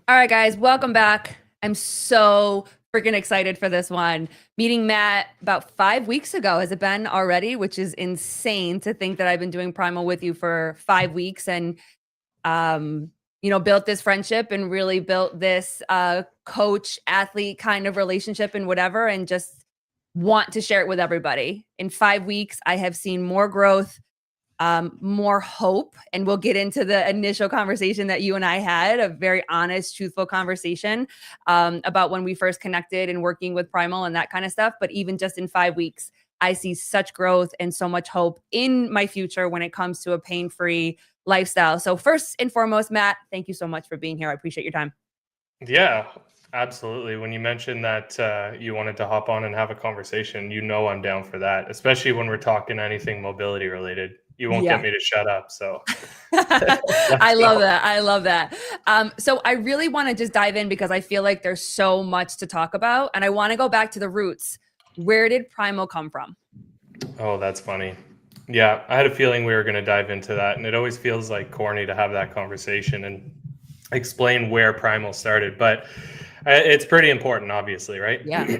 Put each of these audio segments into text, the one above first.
All right, guys, welcome back. I'm so freaking excited for this one. Meeting Matt about 5 weeks ago. Has it been already? Which is insane to think that I've been doing Primal with you for 5 weeks and, built this friendship and really built this coach athlete kind of relationship and whatever, and just want to share it with everybody. In 5 weeks, I have seen more growth, more hope. And we'll get into the initial conversation that you and I had, a very honest, truthful conversation about when we first connected and working with Primal and that kind of stuff. But even just in 5 weeks, I see such growth and so much hope in my future when it comes to a pain-free lifestyle. So first and foremost, Matt, thank you so much for being here. I appreciate your time. Yeah, absolutely. When you mentioned that you wanted to hop on and have a conversation, I'm down for that, especially when we're talking anything mobility related. You won't Yeah. get me to shut up. So I let's love go. that. I love that. So I really want to just dive in because I feel like there's so much to talk about. And I want to go back to the roots. Where did Primal come from? Oh, that's funny. Yeah, I had a feeling we were going to dive into that. And it always feels like corny to have that conversation and explain where Primal started. But it's pretty important, obviously, right? Yeah.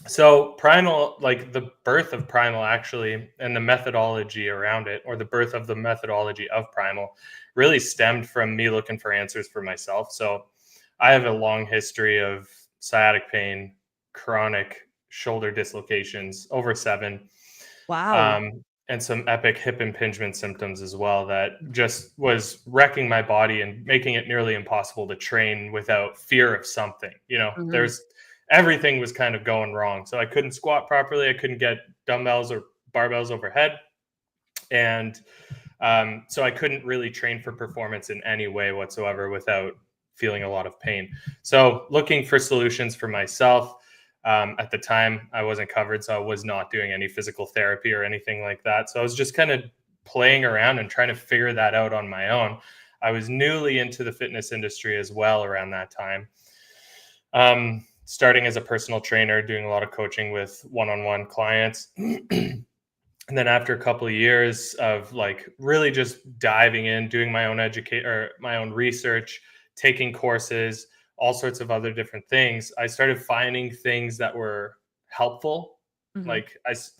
So Primal, like the birth of Primal actually, and the methodology around it, or the birth of the methodology of Primal, really stemmed from me looking for answers for myself. So I have a long history of sciatic pain, chronic shoulder dislocations, over 7, Wow. and some epic hip impingement symptoms as well that just was wrecking my body and making it nearly impossible to train without fear of something. Mhm. There's everything was kind of going wrong. So I couldn't squat properly. I couldn't get dumbbells or barbells overhead. And so I couldn't really train for performance in any way whatsoever without feeling a lot of pain. So looking for solutions for myself. At the time, I wasn't covered, so I was not doing any physical therapy or anything like that. So I was just kind of playing around and trying to figure that out on my own. I was newly into the fitness industry as well around that time. Starting as a personal trainer, doing a lot of coaching with one-on-one clients. And then after a couple of years of like really just diving in, doing my own my own research, taking courses, all sorts of other different things, I started finding things that were helpful, Mhm. like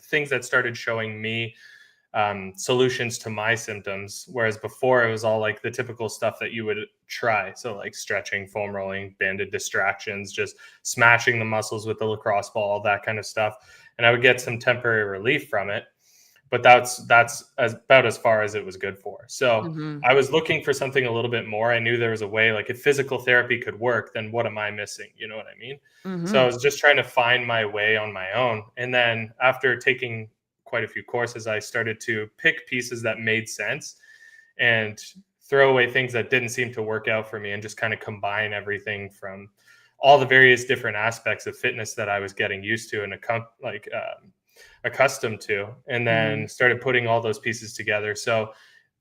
things that started showing me solutions to my symptoms. Whereas before it was all like the typical stuff that you would try. So like stretching, foam rolling, banded distractions, just smashing the muscles with the lacrosse ball, all that kind of stuff. And I would get some temporary relief from it, but that's about as far as it was good for. So Mhm. I was looking for something a little bit more. I knew there was a way, like if physical therapy could work, then what am I missing? You know what I mean? So I Mhm. was just trying to find my way on my own. And then after taking quite a few courses, I started to pick pieces that made sense and throw away things that didn't seem to work out for me, and just kind of combine everything from all the various different aspects of fitness that I was getting used to and accustomed to, and then Mhm. started putting all those pieces together. So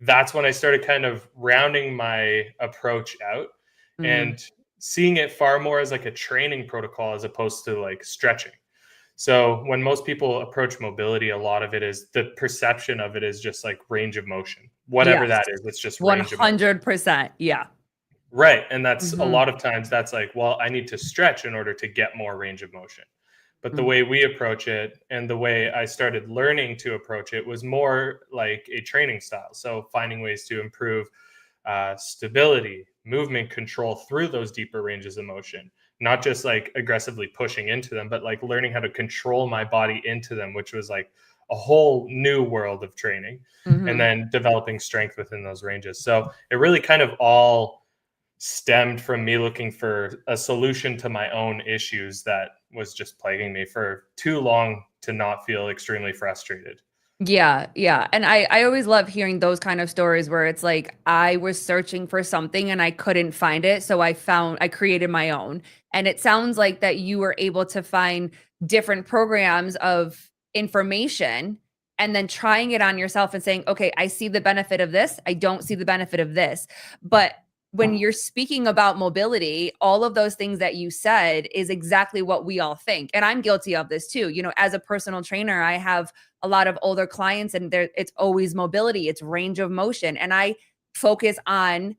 that's when I started kind of rounding my approach out Mhm. and seeing it far more as like a training protocol as opposed to like stretching. So when most people approach mobility, a lot of it is the perception of it is just like range of motion, whatever Yes. that is. It's just range of motion. 100%. Yeah. Right. And that's a Mhm. lot of times that's like, well, I need to stretch in order to get more range of motion. But the Mhm. way we approach it and the way I started learning to approach it was more like a training style. So finding ways to improve stability, movement control through those deeper ranges of motion, not just like aggressively pushing into them, but like learning how to control my body into them, which was like a whole new world of training. And Mhm. then developing strength within those ranges. So it really kind of all stemmed from me looking for a solution to my own issues that was just plaguing me for too long to not feel extremely frustrated. Yeah, yeah. And I always love hearing those kind of stories where it's like I was searching for something and I couldn't find it, so I created my own. And it sounds like that you were able to find different programs of information and then trying it on yourself and saying, "Okay, I see the benefit of this. I don't see the benefit of this." But when you're speaking about mobility, all of those things that you said is exactly what we all think. And I'm guilty of this too. As a personal trainer, I have a lot of older clients and it's always mobility, it's range of motion. And I focus on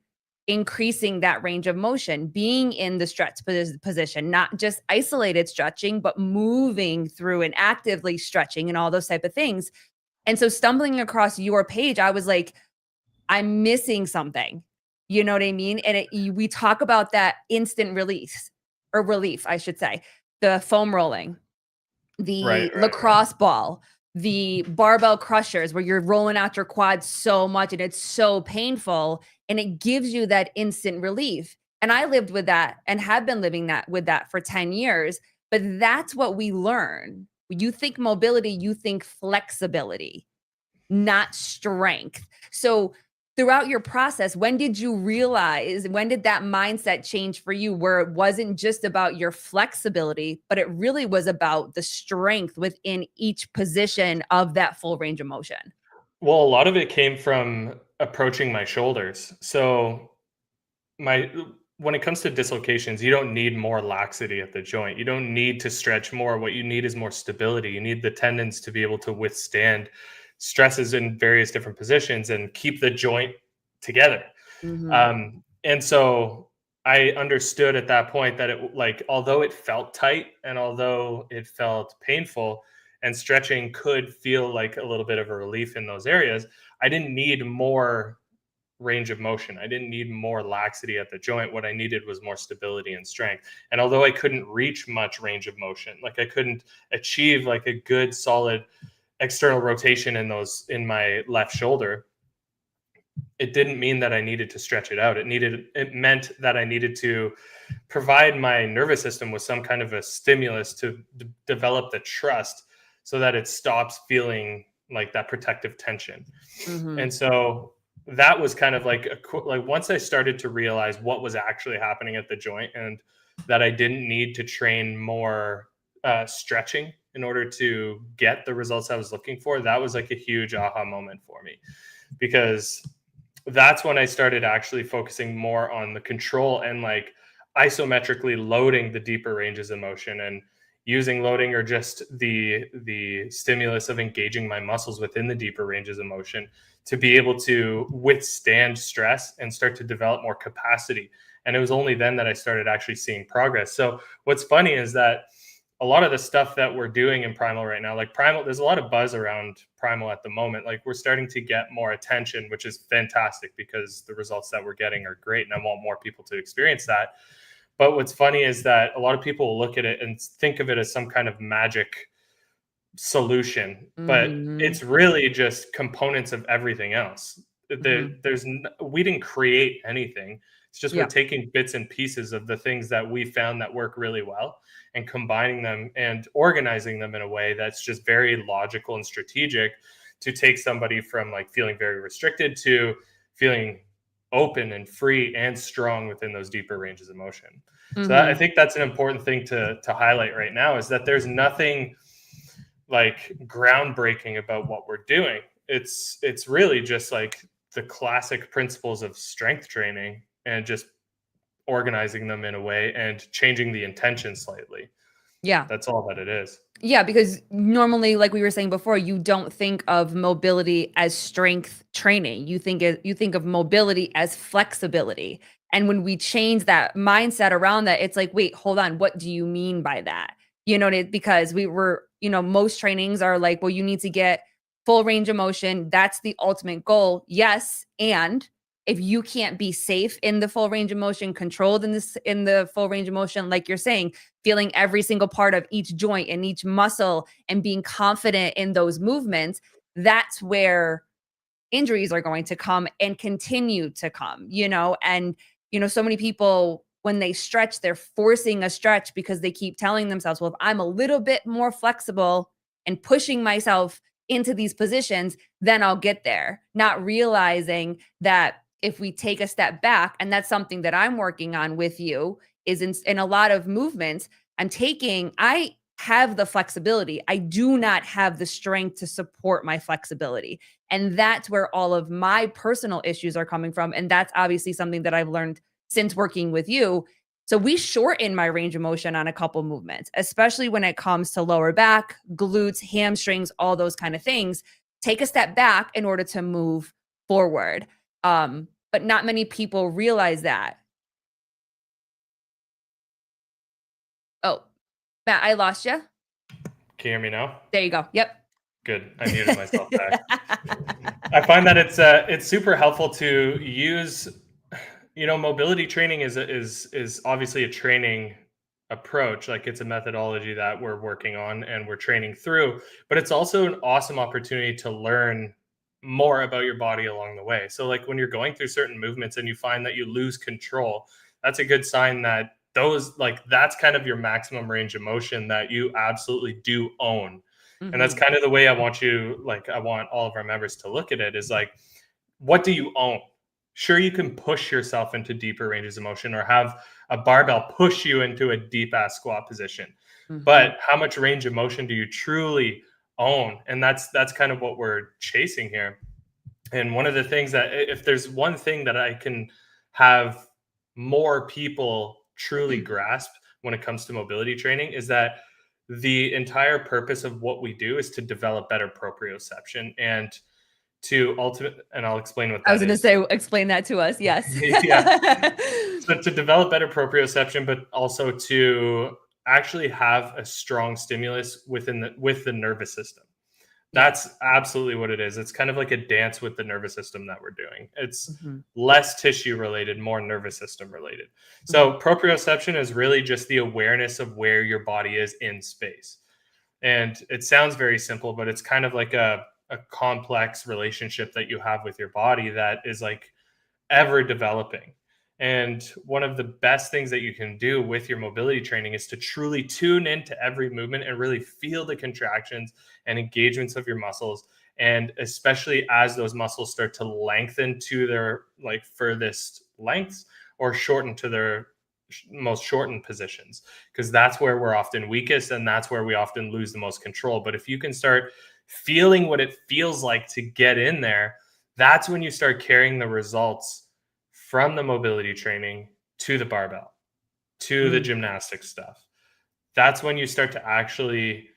increasing that range of motion, being in the stretch position, not just isolated stretching, but moving through and actively stretching and all those type of things. And so stumbling across your page, I was like, I'm missing something. You know what I mean? And we talk about that instant release or relief, I should say, the foam rolling, the Right, right. lacrosse ball, the barbell crushers where you're rolling out your quads so much and it's so painful and it gives you that instant relief. And I lived with that and have been living that with that for 10 years. But that's what we learn. When you think mobility, you think flexibility, not strength. So throughout your process, when did you realize, when did that mindset change for you where it wasn't just about your flexibility, but it really was about the strength within each position of that full range of motion? Well, a lot of it came from approaching my shoulders. So my when it comes to dislocations, you don't need more laxity at the joint. You don't need to stretch more. What you need is more stability. You need the tendons to be able to withstand stresses in various different positions and keep the joint together. Mhm. And so I understood at that point that it like although it felt tight and although it felt painful and stretching could feel like a little bit of a relief in those areas, I didn't need more range of motion. I didn't need more laxity at the joint. What I needed was more stability and strength. And although I couldn't reach much range of motion, like I couldn't achieve like a good solid external rotation in my left shoulder, it didn't mean that I needed to stretch it out. It meant that I needed to provide my nervous system with some kind of a stimulus to develop the trust so that it stops feeling like that protective tension. Mhm. And so that was kind of like like once I started to realize what was actually happening at the joint and that I didn't need to train more stretching in order to get the results I was looking for, that was like a huge aha moment for me because that's when I started actually focusing more on the control and like isometrically loading the deeper ranges of motion and using loading or just the stimulus of engaging my muscles within the deeper ranges of motion to be able to withstand stress and start to develop more capacity. And it was only then that I started actually seeing progress. So what's funny is that a lot of the stuff that we're doing in Primal right now, like Primal, there's a lot of buzz around Primal at the moment. Like we're starting to get more attention, which is fantastic because the results that we're getting are great. And I want more people to experience that. But what's funny is that a lot of people will look at it and think of it as some kind of magic solution, but Mhm. it's really just components of everything else. Mhm. We didn't create anything. It's just we're Yeah. taking bits and pieces of the things that we found that work really well and combining them and organizing them in a way that's just very logical and strategic to take somebody from like feeling very restricted to feeling open and free and strong within those deeper ranges of motion. So I Mhm. think that's an important thing to highlight right now is that there's nothing like groundbreaking about what we're doing. It's really just like the classic principles of strength training and just organizing them in a way and changing the intention slightly. Yeah. That's all that it is. Yeah, because normally, like we were saying before, you don't think of mobility as strength training. You think of mobility as flexibility. And when we change that mindset around that, it's like, wait, hold on, what do you mean by that? You know, because we were, most trainings are like, well, you need to get full range of motion. That's the ultimate goal. Yes, and if you can't be safe in the full range of motion, controlled in the full range of motion, like you're saying, feeling every single part of each joint and each muscle and being confident in those movements, that's where injuries are going to come and continue to come, and so many people when they stretch, they're forcing a stretch because they keep telling themselves, well, if I'm a little bit more flexible and pushing myself into these positions, then I'll get there, not realizing that if we take a step back, and that's something that I'm working on with you, is in a lot of movements I have the flexibility. I do not have the strength to support my flexibility. And that's where all of my personal issues are coming from. And that's obviously something that I've learned since working with you. So we shorten my range of motion on a couple movements, especially when it comes to lower back, glutes, hamstrings, all those kind of things. Take a step back in order to move forward. but not many people realize that. Oh, Matt, I lost you. Can you hear me now? There you go. Yep. Good. I muted myself back. I find that it's super helpful to use, mobility training is obviously a training approach. Like, it's a methodology that we're working on and we're training through, but it's also an awesome opportunity to learn more about your body along the way. So like when you're going through certain movements and you find that you lose control, that's a good sign that that's kind of your maximum range of motion that you absolutely do own. And that's Mhm. kind of the way I want all of our members to look at it, is like, what do you own? Sure, you can push yourself into deeper ranges of motion or have a barbell push you into a deep ass squat position. Mhm. But how much range of motion do you truly own? And that's kind of what we're chasing here. And one of the things that, if there's one thing that I can have more people truly grasp when it comes to mobility training, is that the entire purpose of what we do is to develop better proprioception and and I'll explain what I was that going to is. say, explain that to us. Yes. Yeah. So to develop better proprioception, but also to actually have a strong stimulus with the nervous system. Yeah. That's absolutely what it is. It's kind of like a dance with the nervous system that we're doing. It's Mhm. less tissue related, more nervous system related. Mhm. So proprioception is really just the awareness of where your body is in space. And it sounds very simple, but it's kind of like a complex relationship that you have with your body that is like ever developing. And one of the best things that you can do with your mobility training is to truly tune into every movement and really feel the contractions and engagements of your muscles. And especially as those muscles start to lengthen to their like furthest lengths or shorten to their most shortened positions, because that's where we're often weakest and that's where we often lose the most control. But if you can start feeling what it feels like to get in there, that's when you start carrying the results from the mobility training to the barbell, to the Mm. gymnastics stuff. That's when you start to actually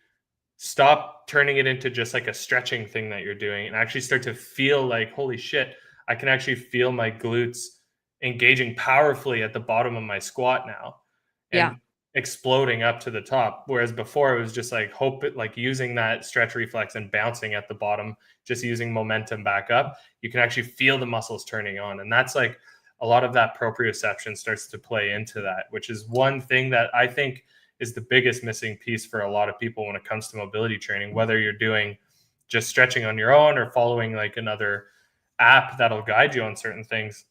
stop turning it into just like a stretching thing that you're doing and actually start to feel like, holy shit, I can actually feel my glutes engaging powerfully at the bottom of my squat now Yeah. and exploding up to the top. Whereas before it was just like like using that stretch reflex and bouncing at the bottom, just using momentum back up. You can actually feel the muscles turning on. And that's like a lot of that proprioception starts to play into that, which is one thing that I think is the biggest missing piece for a lot of people when it comes to mobility training, whether you're doing just stretching on your own or following like another app that'll guide you on certain things.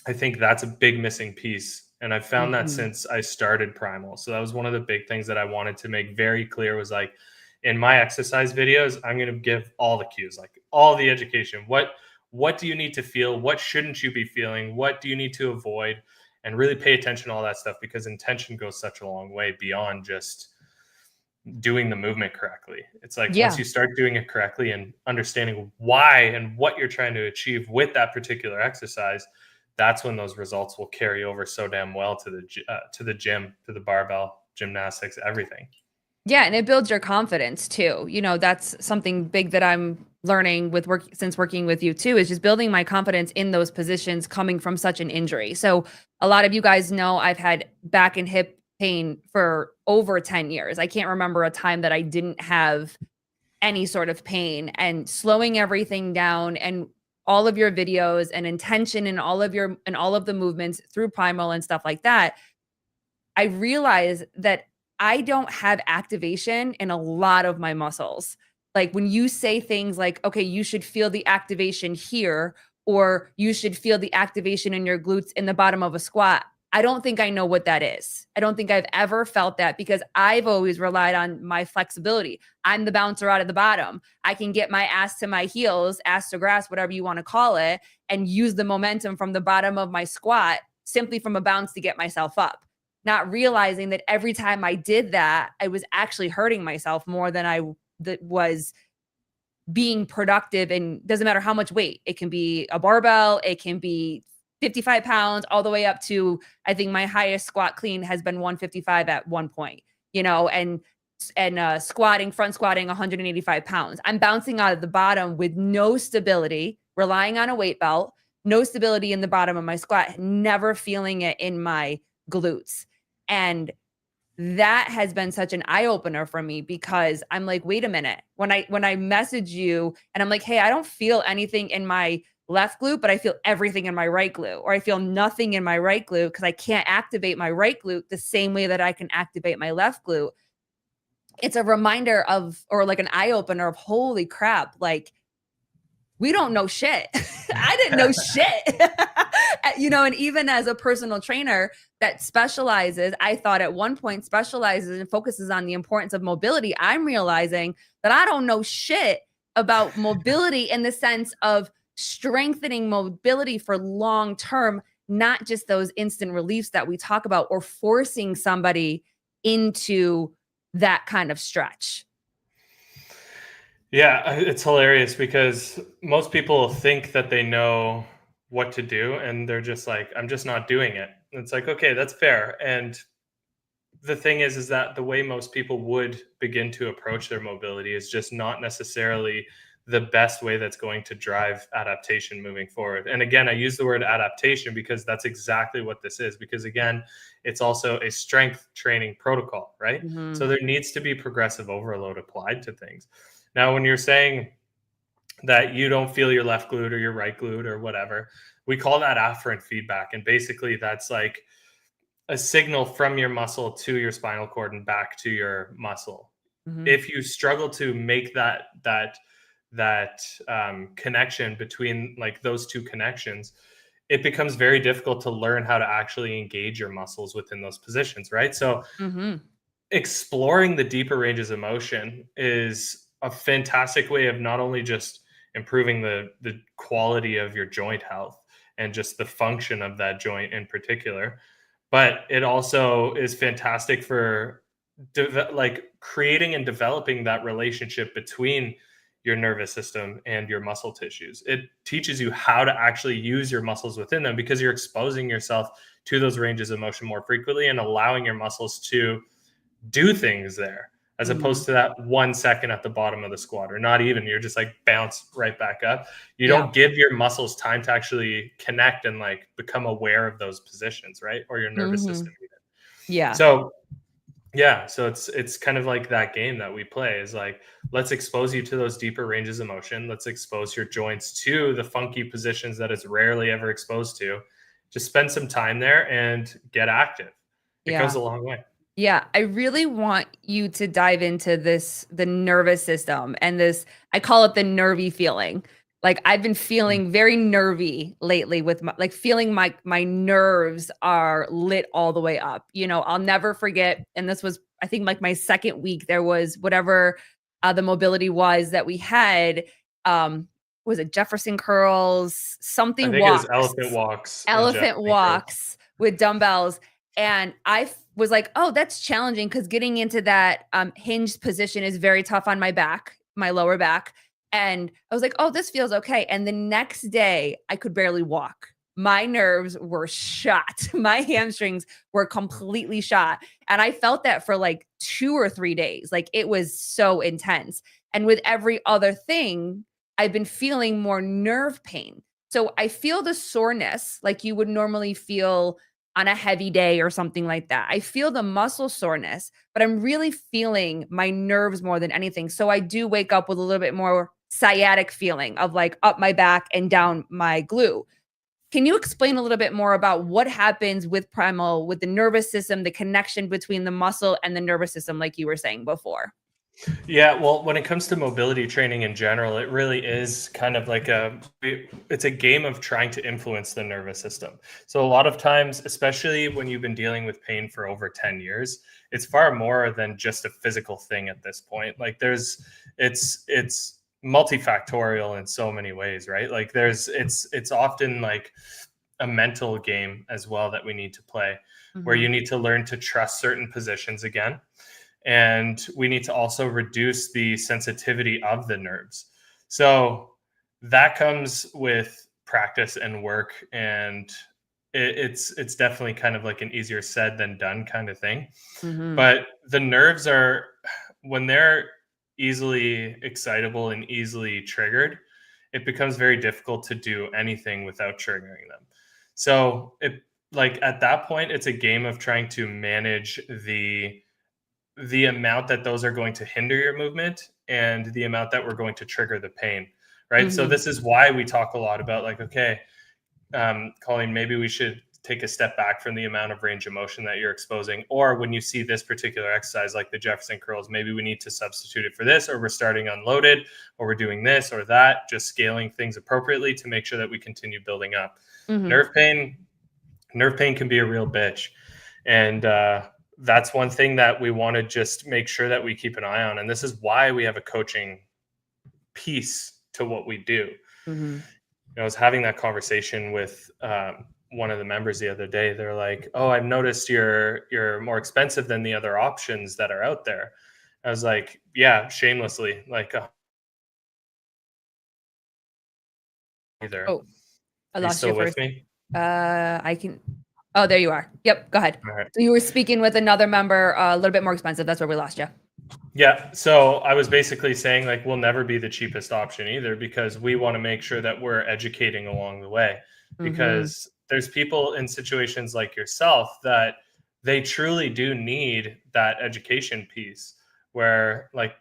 I think that's a big missing piece. And I've found that Mhm. since I started Primal. So that was one of the big things that I wanted to make very clear, was like, in my exercise videos, I'm going to give all the cues, like all the education. What do you need to feel? What shouldn't you be feeling? What do you need to avoid? And really pay attention to all that stuff, because intention goes such a long way beyond just doing the movement correctly. It's like once Yeah. you start doing it correctly and understanding why and what you're trying to achieve with that particular exercise, that's when those results will carry over so damn well to the gym, to the barbell, gymnastics, everything. Yeah, and it builds your confidence too. That's something big that I'm learning with since working with you too, is just building my confidence in those positions coming from such an injury. So a lot of you guys know I've had back and hip pain for over 10 years. I can't remember a time that I didn't have any sort of pain, and slowing everything down and all of your videos and intention and all of the movements through Primal and stuff like that. I realize that I don't have activation in a lot of my muscles. Like when you say things like, okay, you should feel the activation here, or you should feel the activation in your glutes in the bottom of a squat. I don't think I know what that is. I don't think I've ever felt that, because I've always relied on my flexibility. I'm the bouncer out of the bottom. I can get my ass to my heels, ass to grass, whatever you want to call it, and use the momentum from the bottom of my squat simply from a bounce to get myself up, not realizing that every time I did that, I was actually hurting myself more than that was being productive. And doesn't matter how much weight. It can be a barbell, it can be 55 pounds, all the way up to, I think my highest squat clean has been 155 at one point, and front squatting 185 pounds. I'm bouncing out of the bottom with no stability, relying on a weight belt, no stability in the bottom of my squat, never feeling it in my glutes. And that has been such an eye opener for me, because I'm like, wait a minute. When I message you and I'm like, hey, I don't feel anything in my left glute, but I feel everything in my right glute, or I feel nothing in my right glute because I can't activate my right glute the same way that I can activate my left glute. It's a reminder of, or like an eye opener of, holy crap, like we don't know shit. I didn't know shit. And even as a personal trainer that specializes, I thought at one point specializes and focuses on the importance of mobility, I'm realizing that I don't know shit about mobility in the sense of strengthening mobility for long term, not just those instant reliefs that we talk about, or forcing somebody into that kind of stretch. Yeah, it's hilarious because most people think that they know what to do and they're just like, I'm just not doing it. And it's like, okay, that's fair. And the thing is that the way most people would begin to approach their mobility is just not necessarily the best way that's going to drive adaptation moving forward. And again, I use the word adaptation because that's exactly what this is. Because again, it's also a strength training protocol, right? Mm-hmm. So there needs to be progressive overload applied to things. Now, when you're saying that you don't feel your left glute or your right glute or whatever, we call that afferent feedback. And basically, that's like a signal from your muscle to your spinal cord and back to your muscle. Mm-hmm. If you struggle to make that connection between like those two connections, it becomes very difficult to learn how to actually engage your muscles within those positions, right? So Mm-hmm. exploring the deeper ranges of motion is a fantastic way of not only just improving the quality of your joint health and just the function of that joint in particular, but it also is fantastic for like creating and developing that relationship between your nervous system and your muscle tissues. It teaches you how to actually use your muscles within them because you're exposing yourself to those ranges of motion more frequently and allowing your muscles to do things there, as Mm-hmm. opposed to that 1 second at the bottom of the squat, or not even, you're just like bounce right back up. You Yeah. don't give your muscles time to actually connect and like become aware of those positions, right? Or your nervous Mm-hmm. system even. Yeah. So yeah, so it's kind of like that game that we play is like, let's expose you to those deeper ranges of motion. Let's expose your joints to the funky positions that it's rarely ever exposed to. Just spend some time there and get active. It goes Yeah. a long way. Yeah, I really want you to dive into the nervous system, and this, I call it the nervy feeling. Like I've been feeling very nervy lately with like feeling my nerves are lit all the way up. I'll never forget, and this was, I think, like my second week. There was whatever the mobility was that we had. Was it Jefferson curls, I something think it was walks, elephant walks and elephant Japanese curls. walks with dumbbells. And was like, oh, that's challenging, because getting into that hinged position is very tough on my back, my lower back. And I was like, oh, this feels okay. And the next day, I could barely walk. My nerves were shot. My hamstrings were completely shot. And I felt that for like 2 or 3 days. Like it was so intense. And with every other thing, I've been feeling more nerve pain. So I feel the soreness like you would normally feel on a heavy day or something like that. I feel the muscle soreness, but I'm really feeling my nerves more than anything. So I do wake up with a little bit more sciatic feeling of like up my back and down my glute. Can you explain a little bit more about what happens with Primal, with the nervous system, the connection between the muscle and the nervous system, like you were saying before? Yeah, well, when it comes to mobility training in general, it really is kind of like it's a game of trying to influence the nervous system. So a lot of times, especially when you've been dealing with pain for over 10 years, it's far more than just a physical thing at this point. Like it's multifactorial in so many ways, right? Like it's often like a mental game as well that we need to play, where Mhm. you need to learn to trust certain positions again, and we need to also reduce the sensitivity of the nerves. So that comes with practice and work, and it's definitely kind of like an easier said than done kind of thing. Mhm. But the nerves are, when they're easily excitable and easily triggered, it becomes very difficult to do anything without triggering them. So like at that point, it's a game of trying to manage the amount that those are going to hinder your movement and the amount that we're going to trigger the pain, right? So this is why we talk a lot about like, okay, Colleen, maybe we should take a step back from the amount of range of motion that you're exposing. Or when you see this particular exercise, like the Jefferson curls, maybe we need to substitute it for this, or we're starting unloaded, or we're doing this or that, just scaling things appropriately to make sure that we continue building up. Nerve pain can be a real bitch. And that's one thing that we want to just make sure that we keep an eye on. And this is why we have a coaching piece to what we do. I was having that conversation with one of the members the other day. They're like, "Oh, I've noticed you're more expensive than the other options that are out there." I was like, "Yeah, shamelessly." Like, either. Oh, I Are you lost still you with first. me? I can. Oh, there you are. Yep. Go ahead. All right. So you were speaking with another member, a little bit more expensive. That's where we lost you. Yeah. So I was basically saying like we'll never be the cheapest option either, because we want to make sure that we're educating along the way, because there's people in situations like yourself that they truly do need that education piece where like,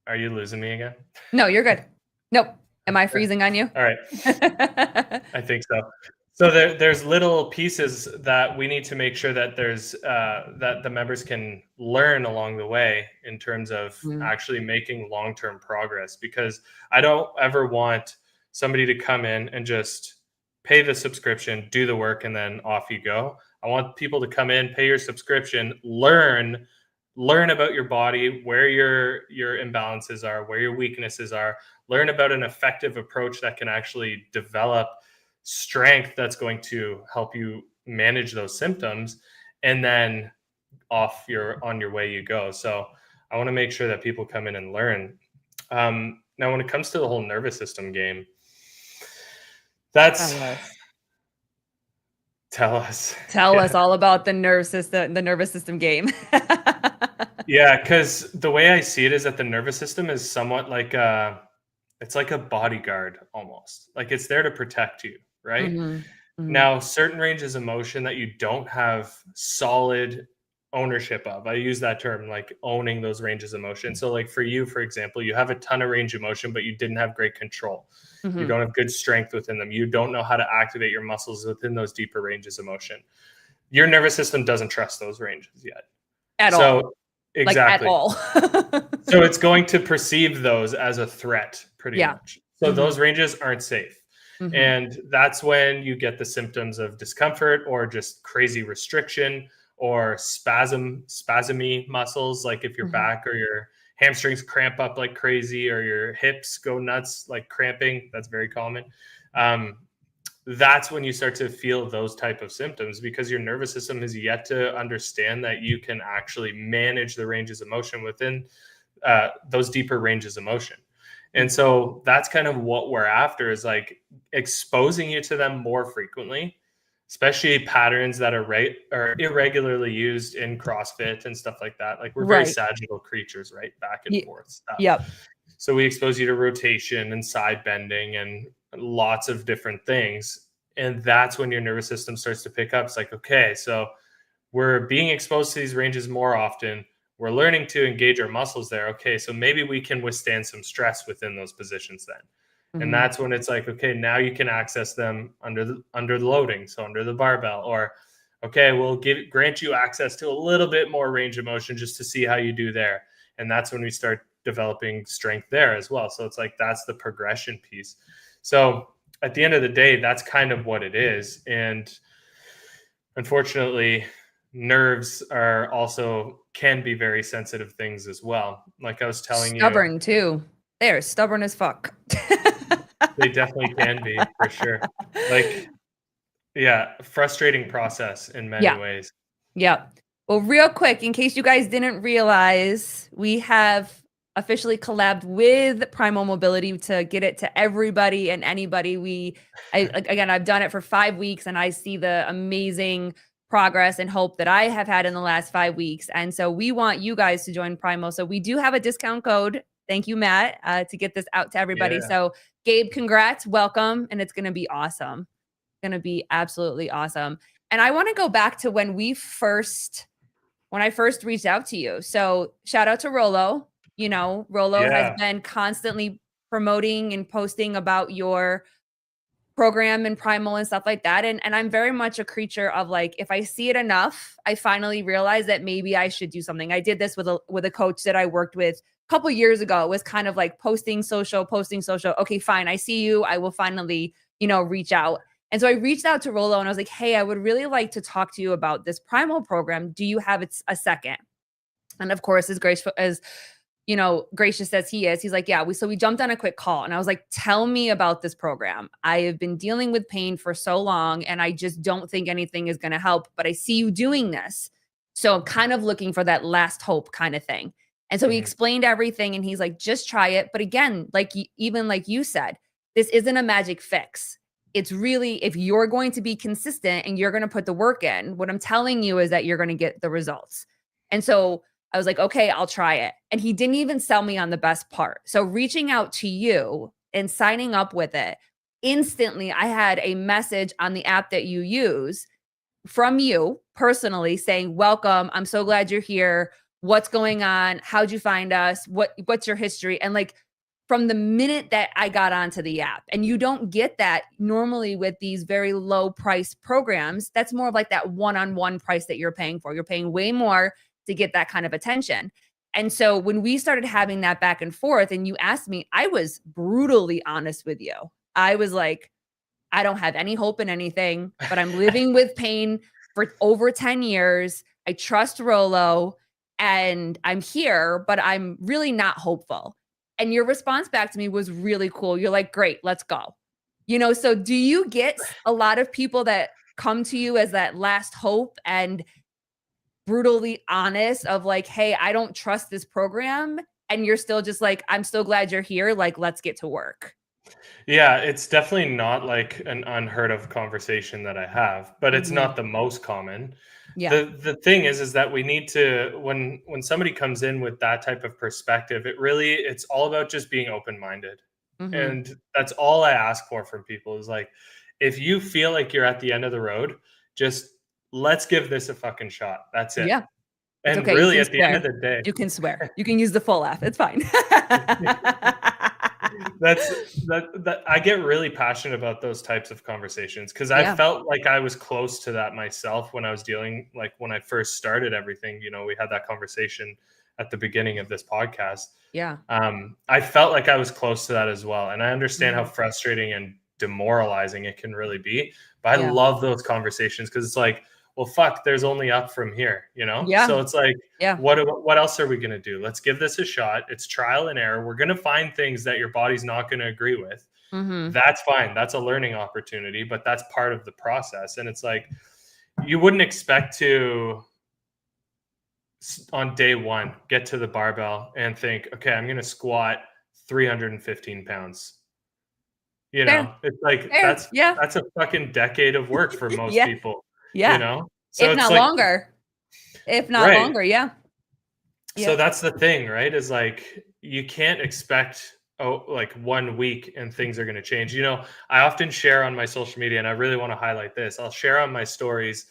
are you losing me again? No, you're good. Nope. Am I freezing on you? All right. I think so. So there's little pieces that we need to make sure that there's that the members can learn along the way in terms of actually making long-term progress, because I don't ever want somebody to come in and just pay the subscription, do the work, and then off you go. I want people to come in, pay your subscription, learn about your body, where your imbalances are, where your weaknesses are, learn about an effective approach that can actually develop strength that's going to help you manage those symptoms, and then on your way you go. So I want to make sure that people come in and learn. Now, when it comes to the whole nervous system game, that's tell us all about the nervous system game. Yeah, because the way I see it is that the nervous system is somewhat like it's like a bodyguard almost. Like it's there to protect you, right? Now, certain ranges of motion that you don't have solid ownership of, I use that term, like owning those ranges of motion. So like for you, for example, you have a ton of range of motion, but you didn't have great control. You don't have good strength within them. You don't know how to activate your muscles within those deeper ranges of motion. Your nervous system doesn't trust those ranges yet. At all. Exactly. Like at all. So it's going to perceive those as a threat pretty much. So those ranges aren't safe. And that's when you get the symptoms of discomfort or just crazy restriction or spasmy muscles. Like if your back or your hamstrings cramp up like crazy, or your hips go nuts, like cramping, that's very common. That's when you start to feel those type of symptoms, because your nervous system has yet to understand that you can actually manage the ranges of motion within those deeper ranges of motion. And so that's kind of what we're after, is like exposing you to them more frequently, especially patterns that are irregularly used in CrossFit and stuff like that. Like we're very sagittal creatures, right? Back and forth stuff. Yep. So we expose you to rotation and side bending and lots of different things. And that's when your nervous system starts to pick up. It's like, okay, so we're being exposed to these ranges more often. We're learning to engage our muscles there. Okay, so maybe we can withstand some stress within those positions then. And that's when it's like, okay, now you can access them under the loading, so under the barbell, or okay, we'll grant you access to a little bit more range of motion just to see how you do there. And that's when we start developing strength there as well. So it's like that's the progression piece. So at the end of the day, that's kind of what it is. And unfortunately, nerves are also can be very sensitive things as well. Like I was telling stubborn too. They're stubborn as fuck. They definitely can be, for sure. Like, yeah, frustrating process in many ways. Yeah. Well, real quick, in case you guys didn't realize, we have officially collabed with Primal Mobility to get it to everybody and anybody. Again, I've done it for 5 weeks, and I see the amazing progress and hope that I have had in the last 5 weeks. And so we want you guys to join Primal. So we do have a discount code. Thank you, Matt, to get this out to everybody. So Gabe, congrats, welcome, and it's going to be awesome. Going to be absolutely awesome. And I want to go back to when I first reached out to you. So shout out to Rolo. You know, Rolo has been constantly promoting and posting about your program and Primal and stuff like that. And I'm very much a creature of like, if I see it enough, I finally realize that maybe I should do something. I did this with a coach that I worked with a couple years ago. It was kind of like posting social. Okay, fine. I see you. I will finally, reach out. And so I reached out to Rolo and I was like, hey, I would really like to talk to you about this Primal program. Do you have a second? And of course, as gracious as he is, he's like, yeah, we jumped on a quick call and I was like, tell me about this program. I have been dealing with pain for so long and I just don't think anything is going to help, but I see you doing this. So I'm kind of looking for that last hope kind of thing. And so he explained everything and he's like, just try it. But again, even like you said, this isn't a magic fix. It's really, if you're going to be consistent and you're going to put the work in, what I'm telling you is that you're going to get the results. And so I was like, okay, I'll try it. And he didn't even sell me on the best part. So reaching out to you and signing up with it, instantly I had a message on the app that you use from you personally saying, welcome. I'm so glad you're here. What's going on? How'd you find us? What's your history? And like from the minute that I got onto the app, and you don't get that normally with these very low price programs, that's more of like that one-on-one price that you're paying for. You're paying way more to get that kind of attention. And so when we started having that back and forth and you asked me, I was brutally honest with you. I was like, I don't have any hope in anything, but I'm living with pain for over 10 years. I trust Rolo and I'm here, but I'm really not hopeful. And your response back to me was really cool. You're like, great, let's go. So do you get a lot of people that come to you as that last hope and brutally honest of like, hey, I don't trust this program, and you're still just like, I'm so glad you're here, like let's get to work? Yeah, it's definitely not like an unheard of conversation that I have, but it's not the most common. Yeah. The thing is that we need to, when somebody comes in with that type of perspective, it's all about just being open-minded. And that's all I ask for from people is like, if you feel like you're at the end of the road, just let's give this a fucking shot. That's it. Yeah. It's And okay. really at the end of the day, You can swear. You can use the full F. It's fine. that I get really passionate about those types of conversations because I felt like I was close to that myself when I was dealing, like when I first started everything. We had that conversation at the beginning of this podcast. Yeah. I felt like I was close to that as well. And I understand how frustrating and demoralizing it can really be. But I love those conversations because it's like, well, fuck, there's only up from here, Yeah. So it's like, what else are we going to do? Let's give this a shot. It's trial and error. We're going to find things that your body's not going to agree with. That's fine. That's a learning opportunity, but that's part of the process. And it's like, you wouldn't expect to, on day one, get to the barbell and think, okay, I'm going to squat 315 pounds. It's like, that's a fucking decade of work for most people. Yeah. So if not like, longer. If not longer, yeah. So that's the thing, right? Is like you can't expect like 1 week and things are going to change. I often share on my social media, and I really want to highlight this. I'll share on my stories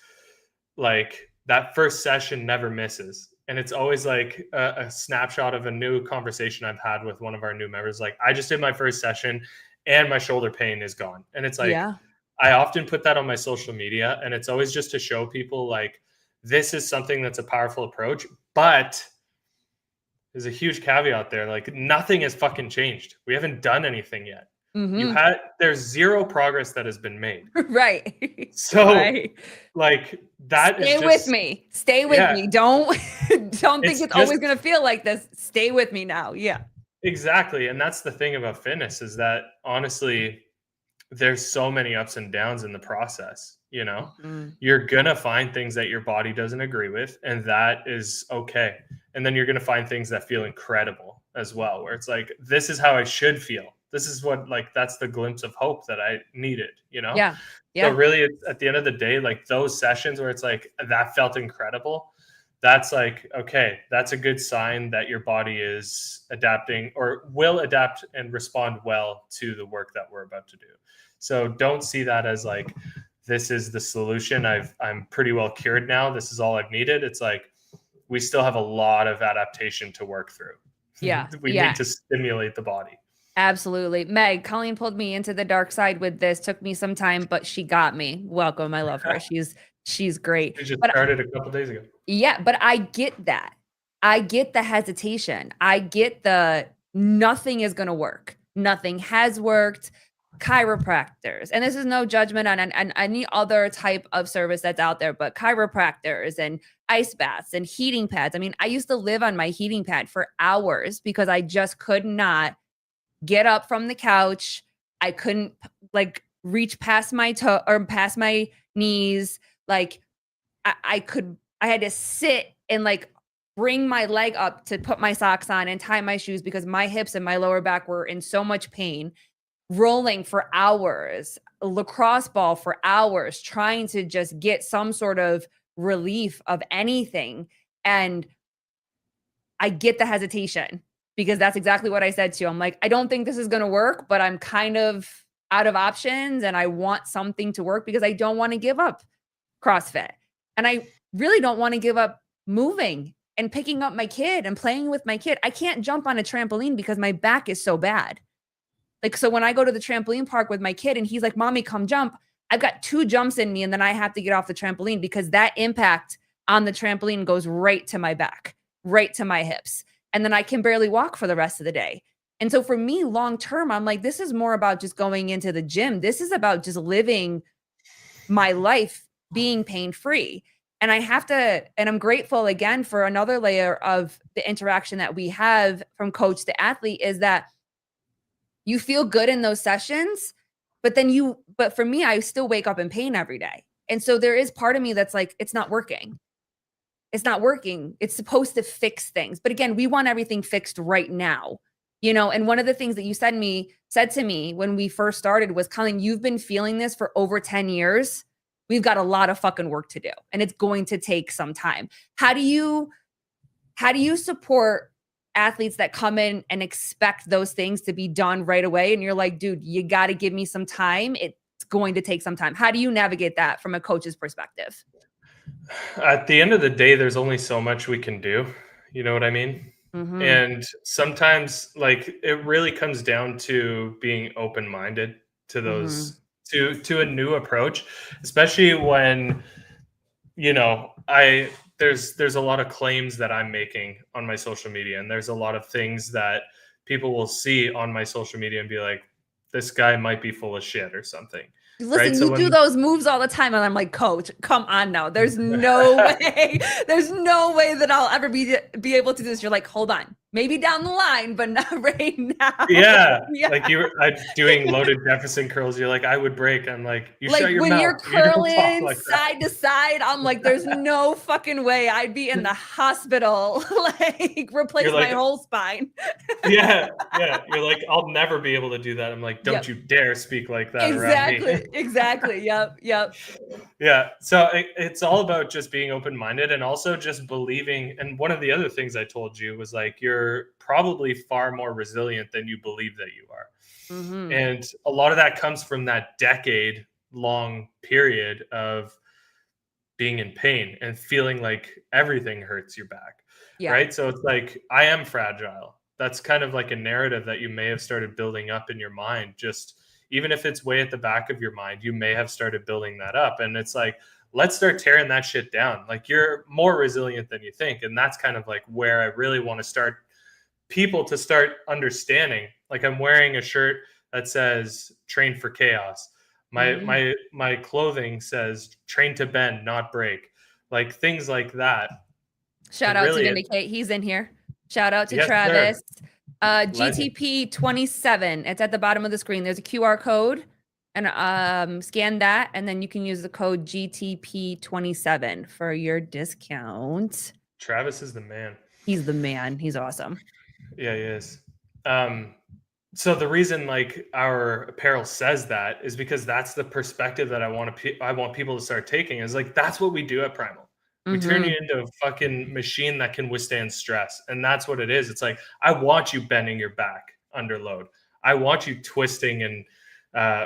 like that first session never misses. And it's always like a snapshot of a new conversation I've had with one of our new members. Like, I just did my first session and my shoulder pain is gone. And it's like, I often put that on my social media, and it's always just to show people like, this is something that's a powerful approach, but there's a huge caveat there. Like, nothing has fucking changed. We haven't done anything yet. There's zero progress that has been made. Right. So like that Stay is just, with me. Stay with me. Don't think it's always going to feel like this. Stay with me now. Yeah. Exactly. And that's the thing about fitness is that honestly, there's so many ups and downs in the process. You're going to find things that your body doesn't agree with, and that is okay. And then you're going to find things that feel incredible as well, where it's like, this is how I should feel. This is what, like, that's the glimpse of hope that I needed, Yeah. So really, it's, at the end of the day, like those sessions where it's like, that felt incredible. that's like, okay, that's a good sign that your body is adapting or will adapt and respond well to the work that we're about to do. So don't see that as like, this is the solution. I'm pretty well cured now. This is all I've needed. It's like, we still have a lot of adaptation to work through. Yeah. We need to stimulate the body. Absolutely. Meg, Colleen pulled me into the dark side with this. Took me some time, but she got me. Welcome. I love her. She's great. We just But started a couple days ago. yeah, but I get that. I get the hesitation. I get the nothing is going to work. Nothing has worked. Chiropractors, and this is no judgment on any other type of service that's out there, but chiropractors and ice baths and heating pads. I mean, I used to live on my heating pad for hours because I just could not get up from the couch. I couldn't like reach past my toe or past my knees. Like I had to sit and like bring my leg up to put my socks on and tie my shoes because my hips and my lower back were in so much pain. Rolling for hours, a lacrosse ball for hours, trying to just get some sort of relief of anything. And I get the hesitation because that's exactly what I said to you. I'm like, I don't think this is going to work, but I'm kind of out of options and I want something to work because I don't want to give up CrossFit. And I really don't want to give up moving and picking up my kid and playing with my kid. I can't jump on a trampoline because my back is so bad. Like, so when I go to the trampoline park with my kid and he's like, Mommy, come jump, I've got 2 jumps in me and then I have to get off the trampoline because that impact on the trampoline goes right to my back, right to my hips. And then I can barely walk for the rest of the day. And so for me, long term, I'm like, this is more about just going into the gym. This is about just living my life being pain-free. And I have to, and I'm grateful again for another layer of the interaction that we have from coach to athlete is that you feel good in those sessions, but for me, I still wake up in pain every day. And so there is part of me that's like, it's not working. It's not working. It's supposed to fix things. But again, we want everything fixed right now, and one of the things that you said to me when we first started was, Colleen, you've been feeling this for over 10 years. We've got a lot of fucking work to do and it's going to take some time. How do you support athletes that come in and expect those things to be done right away? And you're like, dude, you got to give me some time. It's going to take some time. How do you navigate that from a coach's perspective? At the end of the day, there's only so much we can do. You know what I mean? Mm-hmm. And sometimes like it really comes down to being open-minded to those, to a new approach, especially when, there's a lot of claims that I'm making on my social media, and there's a lot of things that people will see on my social media and be like, this guy might be full of shit or something. Listen, right? you do those moves all the time, and I'm like, Coach, come on now. There's no way. There's no way that I'll ever be able to do this. You're like, hold on, maybe down the line, but not right now. Yeah. Like I'm doing loaded Jefferson curls. You're like, I would break. I'm like, you like shut your when mouth. You're curling like side to side. I'm like, there's no fucking way. I'd be in the hospital, like replace my whole spine. Yeah. You're like, I'll never be able to do that. I'm like, don't you dare speak like that around me. Exactly. Yep. Yeah. So it's all about just being open-minded and also just believing. And one of the other things I told you was like, you're probably far more resilient than you believe that you are. Mm-hmm. And a lot of that comes from that decade-long period of being in pain and feeling like everything hurts your back. Yeah. Right. So it's like, I am fragile. That's kind of like a narrative that you may have started building up in your mind. Just even if it's way at the back of your mind, you may have started building that up. And it's like, let's start tearing that shit down. Like, you're more resilient than you think. And that's kind of like where I really want to start people to start understanding. Like, I'm wearing a shirt that says train for chaos. My clothing says train to bend, not break. Like, things like that. Shout out to Vindicate. He's in here. Shout out to Travis. GTP 27. It's at the bottom of the screen. There's a QR code, and scan that, and then you can use the code GTP 27 for your discount. Travis is the man. He's the man. He's awesome. Yeah, he is. So the reason like our apparel says that is because that's the perspective that I want people to start taking, is like, that's what we do at Primal. We turn you Mhm. into a fucking machine that can withstand stress. And that's what it is. It's like, I want you bending your back under load. I want you twisting and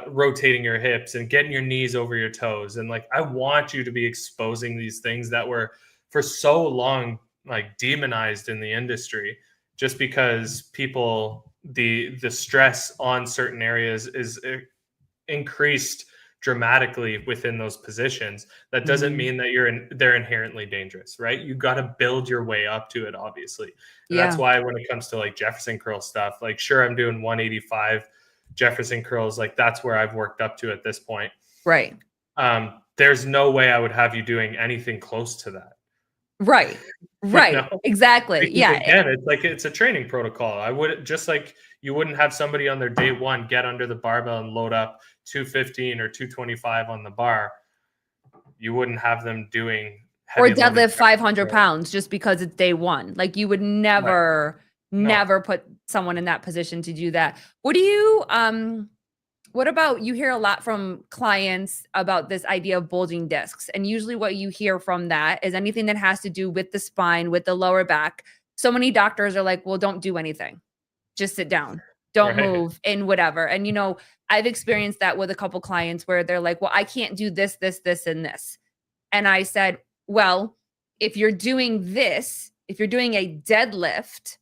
rotating your hips and getting your knees over your toes. And like, I want you to be exposing these things that were for so long like demonized in the industry, just because people, the stress on certain areas is increased dramatically within those positions. That doesn't Mhm. mean that they're inherently dangerous, right? You got to build your way up to it, obviously. And that's Yeah. why when it comes to like Jefferson curl stuff, like sure, I'm doing 185 Jefferson curls, like that's where I've worked up to at this point. Right. There's no way I would have you doing anything close to that. Right. You Right. know, Exactly. because Yeah. again, it's like it's a training protocol. I would just like you wouldn't have somebody on their day one get under the barbell and load up 215 or 225 on the bar. You wouldn't have them doing Or heavy loaded deadlift Jefferson 500 curls. pounds just because it's day one. Like you would Right. never, No. never put someone in that position to do that. What do you, what about you hear a lot from clients about this idea of bulging discs? And usually what you hear from that is anything that has to do with the spine, with the lower back. So many doctors are like, well, don't do anything. Just sit down. Don't Right. move and whatever. And I've experienced that with a couple clients where they're like, well, I can't do this, this, this, and this. And I said, well, if you're doing this, if you're doing a deadlift,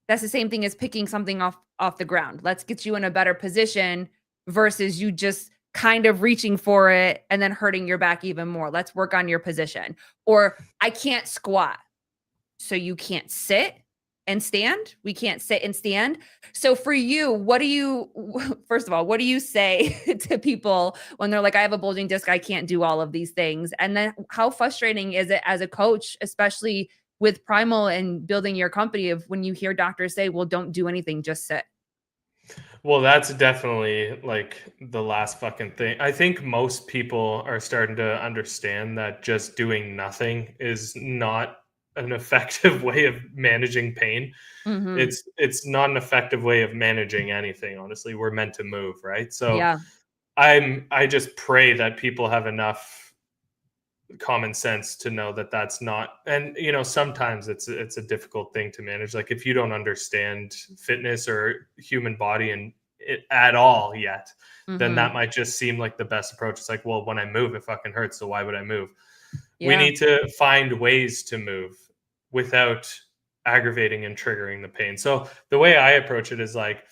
that's the same thing as picking something off the ground. Let's get you in a better position versus you just kind of reaching for it and then hurting your back even more. Let's work on your position. Or I can't squat. So you can't sit and stand? We can't sit and stand. So for you, what do you first of all, what do you say to people when they're like, I have a bulging disc, I can't do all of these things? And then how frustrating is it as a coach, especially with Primal and building your company, of when you hear doctors say, well, don't do anything, just sit. Well, that's definitely like the last fucking thing. I think most people are starting to understand that just doing nothing is not an effective way of managing pain. Mhm. It's not an effective way of managing anything, honestly. We're meant to move, right? So Yeah. I just pray that people have enough common sense to know that that's not, and sometimes it's a difficult thing to manage. Like if you don't understand fitness or human body and it at all yet, then that Mhm. might just seem like the best approach. It's like, well, when I move it fucking hurts, so why would I move? We Yeah. need to find ways to move without aggravating and triggering the pain. So the way I approach it is like,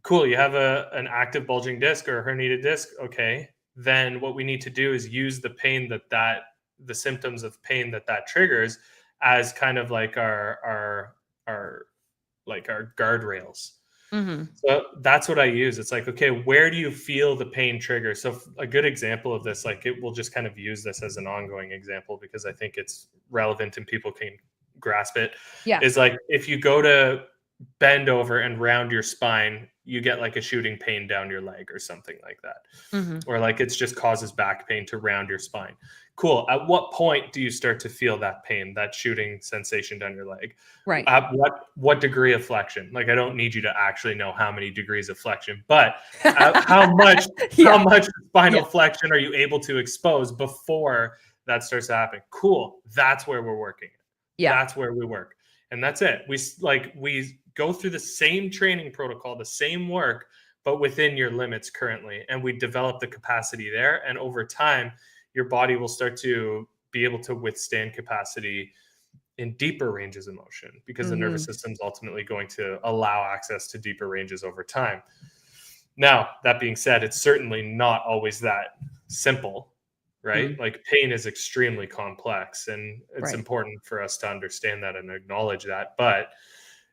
cool, you have an active bulging disc or a herniated disc. Okay, then what we need to do is use the pain that the symptoms of pain that triggers as kind of like our like our guardrails. Mhm. So that's what I use. It's like, okay, where do you feel the pain trigger? So a good example of this, like it will just kind of use this as an ongoing example because I think it's relevant and people can grasp it. Yeah. Is like if you go to bend over and round your spine, you get like a shooting pain down your leg or something like that. Mhm. Or like it just causes back pain to round your spine. Cool. At what point do you start to feel that pain, that shooting sensation down your leg? Right. At what degree of flexion? Like I don't need you to actually know how many degrees of flexion, but how much how Yeah. much Yeah. spinal flexion are you able to expose before that starts to happen? Cool. That's where we're working. Yeah. That's where we work. And that's it. We go through the same training protocol, the same work, but within your limits currently. And we develop the capacity there. And over time, your body will start to be able to withstand capacity in deeper ranges of motion because the nervous Mhm. system is ultimately going to allow access to deeper ranges over time. Now, that being said, it's certainly not always that simple, right? Mhm. Like pain is extremely complex, and it's Right. important for us to understand that and acknowledge that. But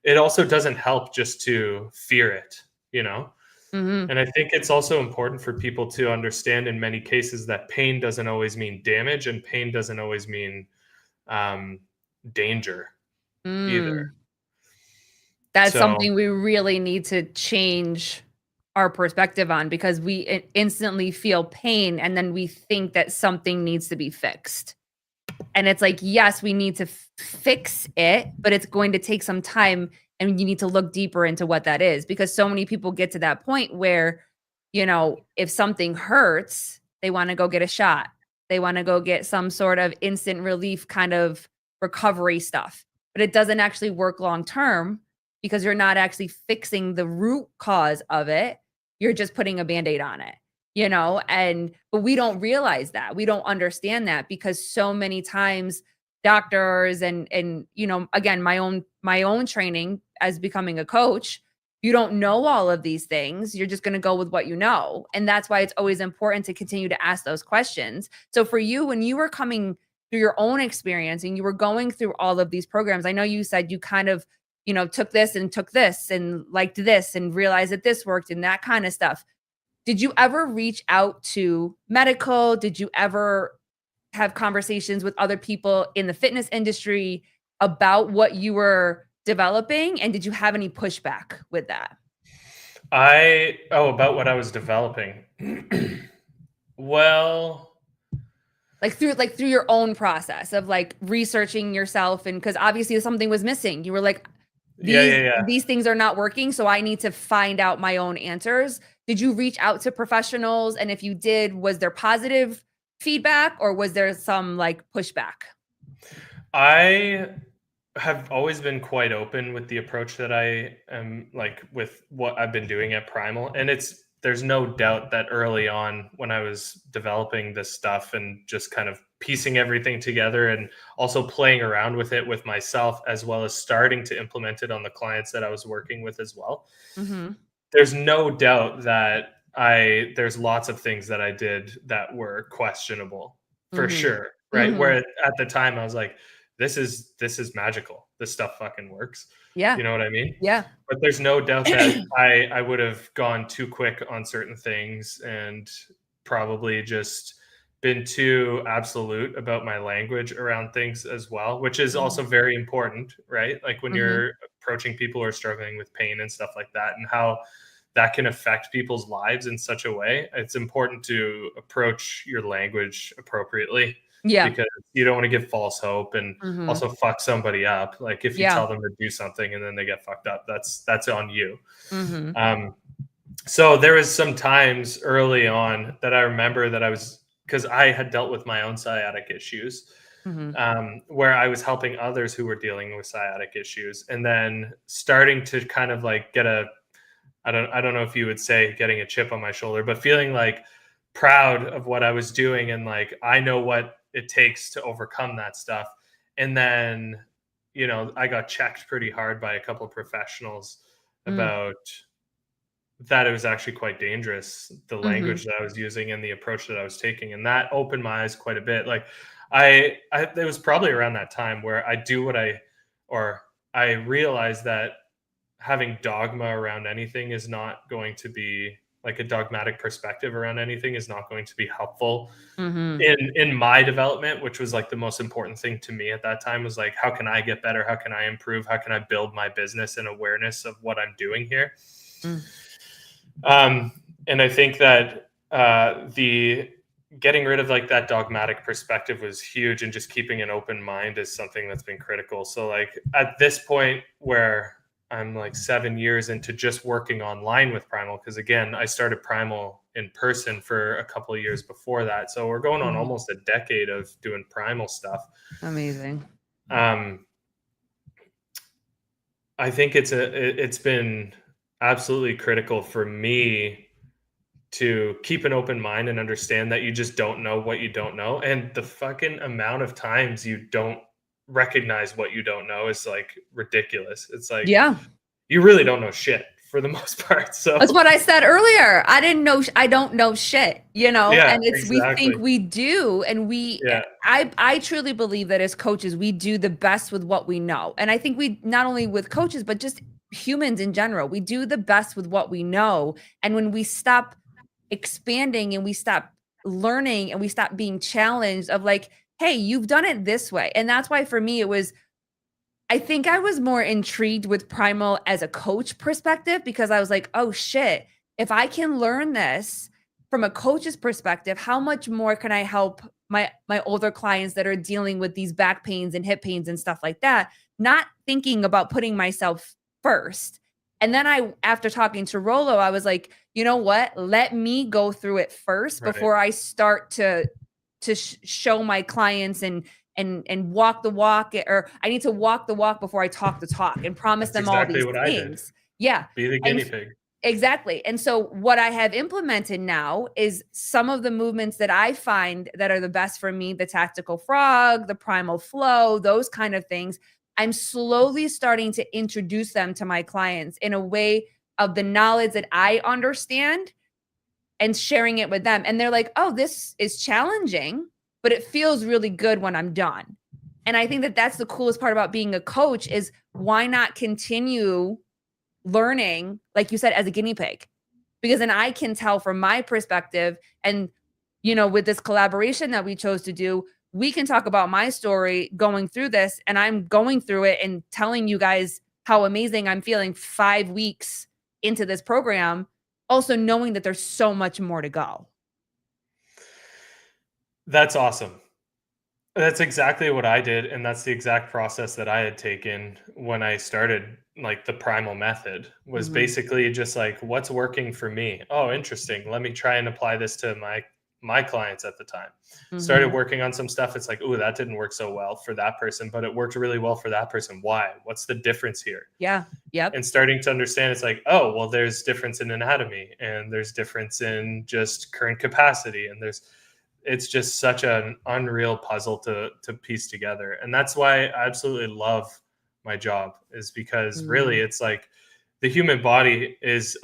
it also doesn't help just to fear it, you know? Mhm. And I think it's also important for people to understand in many cases that pain doesn't always mean damage and pain doesn't always mean um, danger either. Mm. That's So, something we really need to change our perspective on, because we instantly feel pain and then we think that something needs to be fixed. And it's like, yes, we need to fix it, but it's going to take some time and you need to look deeper into what that is, because so many people get to that point where, if something hurts, they want to go get a shot. They want to go get some sort of instant relief kind of recovery stuff, but it doesn't actually work long term because you're not actually fixing the root cause of it. You're just putting a band-aid on it, but we don't realize that. We don't understand that because so many times doctors and again, my own training as becoming a coach, you don't know all of these things. You're just going to go with what you know. And that's why it's always important to continue to ask those questions. So for you, when you were coming through your own experience and you were going through all of these programs, I know you said you kind of, took this and liked this and realized that this worked and that kind of stuff. Did you ever reach out to medical? Did you ever have conversations with other people in the fitness industry about what you were developing? And did you have any pushback with that? About what I was developing. Well, through your own process of like researching yourself, and because obviously something was missing. You were like, these things are not working, so I need to find out my own answers. Did you reach out to professionals? And if you did, was there positive feedback or was there some like pushback? I have always been quite open with the approach that I am like with what I've been doing at Primal. And there's no doubt that early on when I was developing this stuff and just kind of piecing everything together and also playing around with it with myself, as well as starting to implement it on the clients that I was working with as well. Mm-hmm. There's no doubt that there's lots of things that I did that were questionable for sure. Right. Mm-hmm. Where at the time I was like, this is magical. This stuff fucking works. Yeah. You know what I mean? Yeah. But there's no doubt that I would have gone too quick on certain things and probably just been too absolute about my language around things as well, which is also very important, right? Like when you're approaching people who are struggling with pain and stuff like that, and how that can affect people's lives in such a way. It's important to approach your language appropriately. Yeah. Because you don't want to give false hope and also fuck somebody up. Like if you tell them to do something and then they get fucked up, that's on you. So there was some times early on that I remember that because I had dealt with my own sciatic issues, where I was helping others who were dealing with sciatic issues, and then starting to kind of like get I don't know if you would say getting a chip on my shoulder, but feeling like proud of what I was doing and like I know what it takes to overcome that stuff. And then, I got checked pretty hard by a couple of professionals about that it was actually quite dangerous, the language that I was using and the approach that I was taking. And that opened my eyes quite a bit. Like it was probably around that time where I realized that having dogma around anything is not going to be like a dogmatic perspective around anything is not going to be helpful in my development, which was like the most important thing to me at that time was like, how can I get better? How can I improve? How can I build my business and awareness of what I'm doing here? And I think that the getting rid of like that dogmatic perspective was huge, and just keeping an open mind is something that's been critical. So like at this point where I'm like 7 years into just working online with Primal, because again, I started Primal in person for a couple of years before that. So we're going on almost a decade of doing Primal stuff. Amazing. I think it's been absolutely critical for me to keep an open mind and understand that you just don't know what you don't know. And the fucking amount of times you don't recognize what you don't know is like ridiculous. It's like, you really don't know shit for the most part. So that's what I said earlier. I don't know shit, and exactly. We think we do. And I truly believe that as coaches, we do the best with what we know. And I think we, not only with coaches, but just humans in general, we do the best with what we know. And when we stop expanding and we stop learning and we stop being challenged of like, hey, you've done it this way. And that's why for me, I think I was more intrigued with Primal as a coach perspective, because I was like, oh shit, if I can learn this from a coach's perspective, how much more can I help my older clients that are dealing with these back pains and hip pains and stuff like that, not thinking about putting myself first. And then after talking to Rolo, I was like, you know what? Let me go through it first before I start to to show my clients and walk the walk, or I need to walk the walk before I talk the talk and promise That's them all exactly these what I did. things. Yeah. Be the And guinea pig. exactly. And so what I have implemented now is some of the movements that I find that are the best for me, the tactical frog, the primal flow, those kind of things. I'm slowly starting to introduce them to my clients in a way of the knowledge that I understand and sharing it with them. And they're like, oh, this is challenging, but it feels really good when I'm done. And I think that that's the coolest part about being a coach is why not continue learning, like you said, as a guinea pig? Because then I can tell from my perspective. And, with this collaboration that we chose to do, we can talk about my story going through this. And I'm going through it and telling you guys how amazing I'm feeling 5 weeks into this program, also knowing that there's so much more to go. That's awesome. That's exactly what I did, and that's the exact process that I had taken when I started, like, the Primal method, was Mhm. basically just like, "What's working for me? Oh, interesting. Let me try and apply this to my clients at the time." Started Mhm. working on some stuff, it's like, "Ooh, that didn't work so well for that person, but it worked really well for that person. Why? What's the difference here?" Yeah. Yep. And starting to understand, it's like, "Oh, well, there's difference in anatomy, and there's difference in just current capacity, and there's" it's just such an unreal puzzle to piece together. And that's why I absolutely love my job, is because really Mhm. it's like the human body is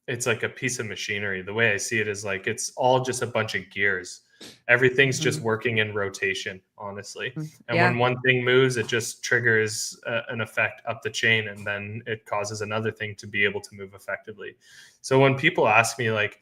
it's like a piece of machinery. The way I see it is like it's all just a bunch of gears. Everything's just Mhm. working in rotation, honestly. And Yeah. when one thing moves, it just triggers an effect up the chain, and then it causes another thing to be able to move effectively. So when people ask me, like,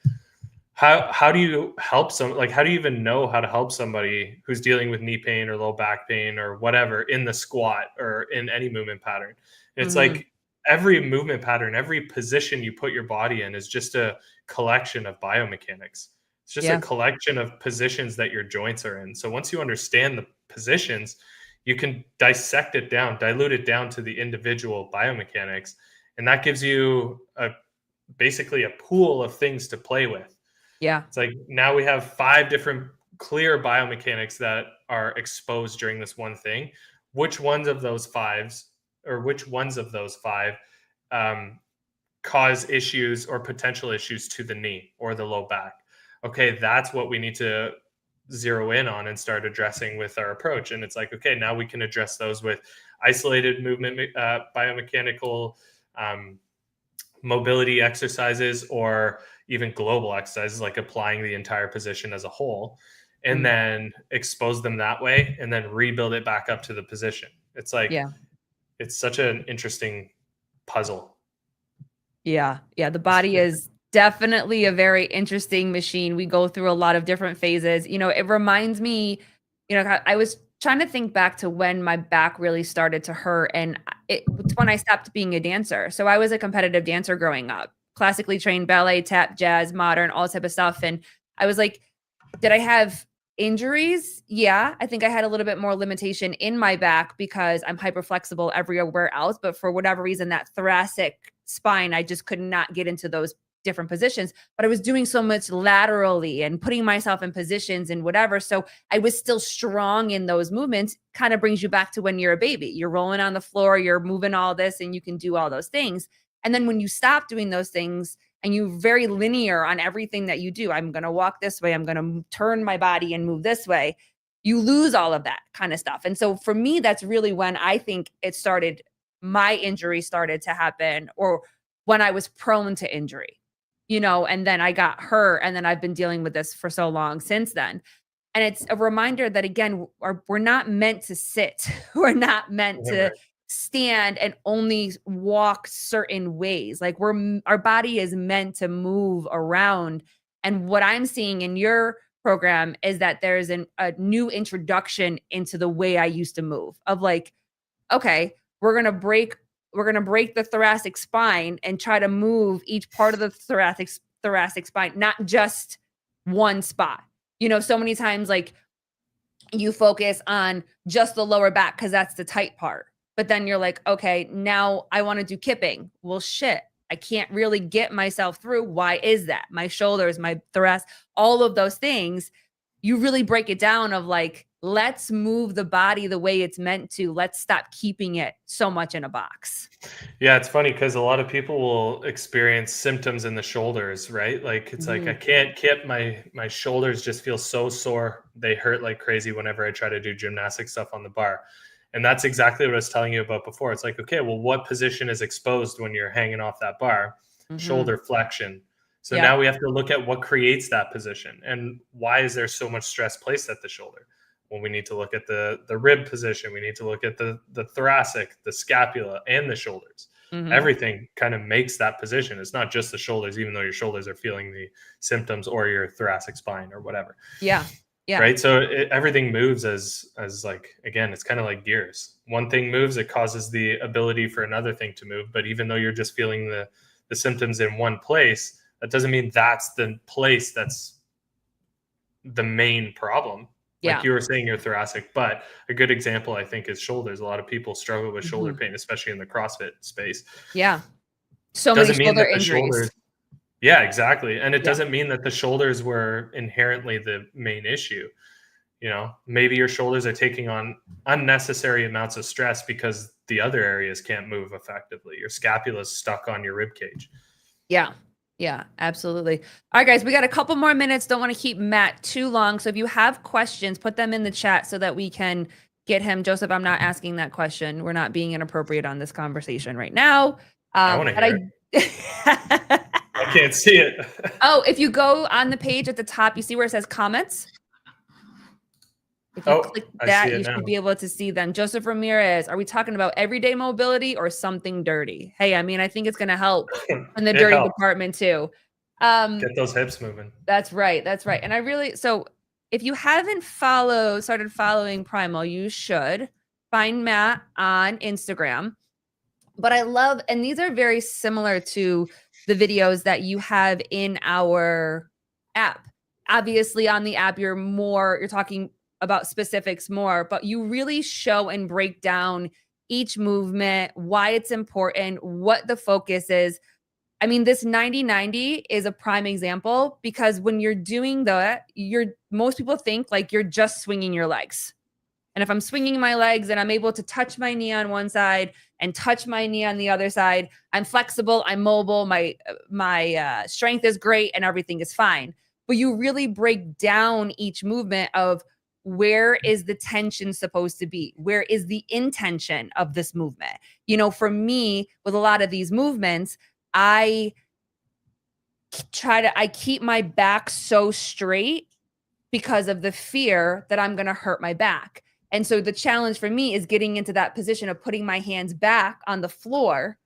how do you help how do you even know how to help somebody who's dealing with knee pain or low back pain or whatever in the squat or in any movement pattern? It's Mhm. like every movement pattern, every position you put your body in is just a collection of biomechanics. It's just a Yeah. collection of positions that your joints are in. So once you understand the positions, you can dissect it down, dilute it down to the individual biomechanics, and that gives you basically a pool of things to play with. Yeah. It's like now we have 5 different clear biomechanics that are exposed during this one thing. Which ones of those 5s, or which ones of those 5 um, cause issues or potential issues to the knee or the low back? Okay, that's what we need to zero in on and start addressing with our approach. And it's like, okay, now we can address those with isolated movement, biomechanical um, mobility exercises, or even global exercises, like applying the entire position as a whole, and Mm. then expose them that way and then rebuild it back up to the position. It's like Yeah. it's such an interesting puzzle. Yeah. Yeah. The body is definitely a very interesting machine. We go through a lot of different phases. It reminds me, I was trying to think back to when my back really started to hurt. And it's when I stopped being a dancer. So I was a competitive dancer growing up, classically trained ballet, tap, jazz, modern, all type of stuff. And I was like, did I have injuries? Yeah, I think I had a little bit more limitation in my back because I'm hyper flexible everywhere else. But for whatever reason, that thoracic spine, I just could not get into those different positions. But I was doing so much laterally and putting myself in positions and whatever. So I was still strong in those movements. Kind of brings you back to when you're a baby. You're rolling on the floor, you're moving all this, and you can do all those things. And then when you stop doing those things, and you're very linear on everything that you do. I'm going to walk this way. I'm going to turn my body and move this way. You lose all of that kind of stuff. And so for me, that's really when I think my injury started to happen, or when I was prone to injury, and then I got hurt. And then I've been dealing with this for so long since then. And it's a reminder that, again, we're not meant to sit. We're not meant to Right. stand and only walk certain ways. Like our body is meant to move around. And what I'm seeing in your program is that there's a new introduction into the way I used to move, of like, okay, we're going to break the thoracic spine and try to move each part of the thoracic spine, not just one spot. So many times, like, you focus on just the lower back because that's the tight part. But then you're like, okay, now I want to do kipping. Well, shit, I can't really get myself through. Why is that? My shoulders, my thoracic, all of those things. you really break it down of like, let's move the body the way it's meant to. Let's stop keeping it so much in a box. Yeah, it's funny because a lot of people will experience symptoms in the shoulders, right? Like it's like I can't kip my shoulders just feel so sore. They hurt like crazy whenever I try to do gymnastic stuff on the bar. And that's exactly what I was telling you about before. It's like, okay, well, what position is exposed when you're hanging off that bar? Shoulder flexion. So Yeah. now we have to look at what creates that position and why is there so much stress placed at the shoulder? Well, we need to look at the rib position. We need to look at the thoracic, the scapula, and the shoulders. Everything kind of makes that position. It's not just the shoulders, even though your shoulders are feeling the symptoms, or your thoracic spine or whatever. Yeah. Yeah. Right. So everything moves as like, again, it's kind of like gears. One thing moves, it causes the ability for another thing to move. But even though you're just feeling the symptoms in one place, that doesn't mean that's the place that's the main problem. Like you were saying, your thoracic, but a good example, I think, is shoulders. A lot of people struggle with shoulder pain, especially in the CrossFit space. Yeah. So doesn't many mean shoulder that the injuries. shoulders. Yeah, exactly. And it doesn't mean that the shoulders were inherently the main issue. You know, maybe your shoulders are taking on unnecessary amounts of stress because the other areas can't move effectively. Your scapula is stuck on your rib cage. Yeah. Yeah, absolutely. All right, guys, we got a couple more minutes. Don't want to keep Matt too long. So if you have questions, put them in the chat so that we can get him. Joseph, I'm not asking that question. We're not being inappropriate on this conversation right now. I want to hear it. I can't see it. Oh, if you go on the page at the top, you see where it says comments? If you click that, you should be able to see them. Joseph Ramirez, are we talking about everyday mobility or something dirty? Hey, I mean, I think it's going to help in the dirty department too. Get those hips moving. That's right. That's right. And so if you haven't started following Primal, you should find Matt on Instagram. But I love, and these are very similar to the videos that you have in our app. Obviously on the app, you're talking about specifics more, but you really show and break down each movement, why it's important, what the focus is. I mean, this 90-90 is a prime example because when you're doing that, most people think like you're just swinging your legs. And if I'm swinging my legs and I'm able to touch my knee on one side and touch my knee on the other side, I'm flexible, I'm mobile, my strength is great and everything is fine. But you really break down each movement of where is the tension supposed to be? Where is the intention of this movement? You know, for me, with a lot of these movements, I keep my back so straight because of the fear that I'm going to hurt my back. And so the challenge for me is getting into that position of putting my hands back on the floor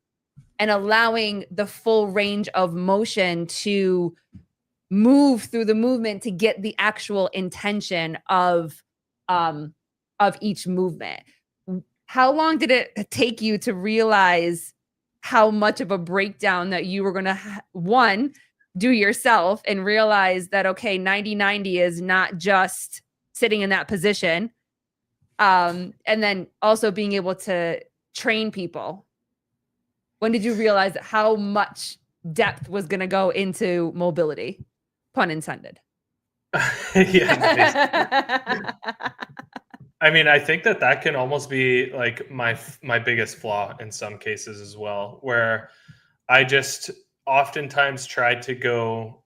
and allowing the full range of motion to move through the movement to get the actual intention of each movement. How long did it take you to realize how much of a breakdown that you were going to do yourself and realize that, okay, 90-90 is not just sitting in that position. And then also being able to train people. When did you realize how much depth was going to go into mobility? Pun intended. Yeah. I mean, I think that can almost be like my biggest flaw in some cases as well, where I just oftentimes try to go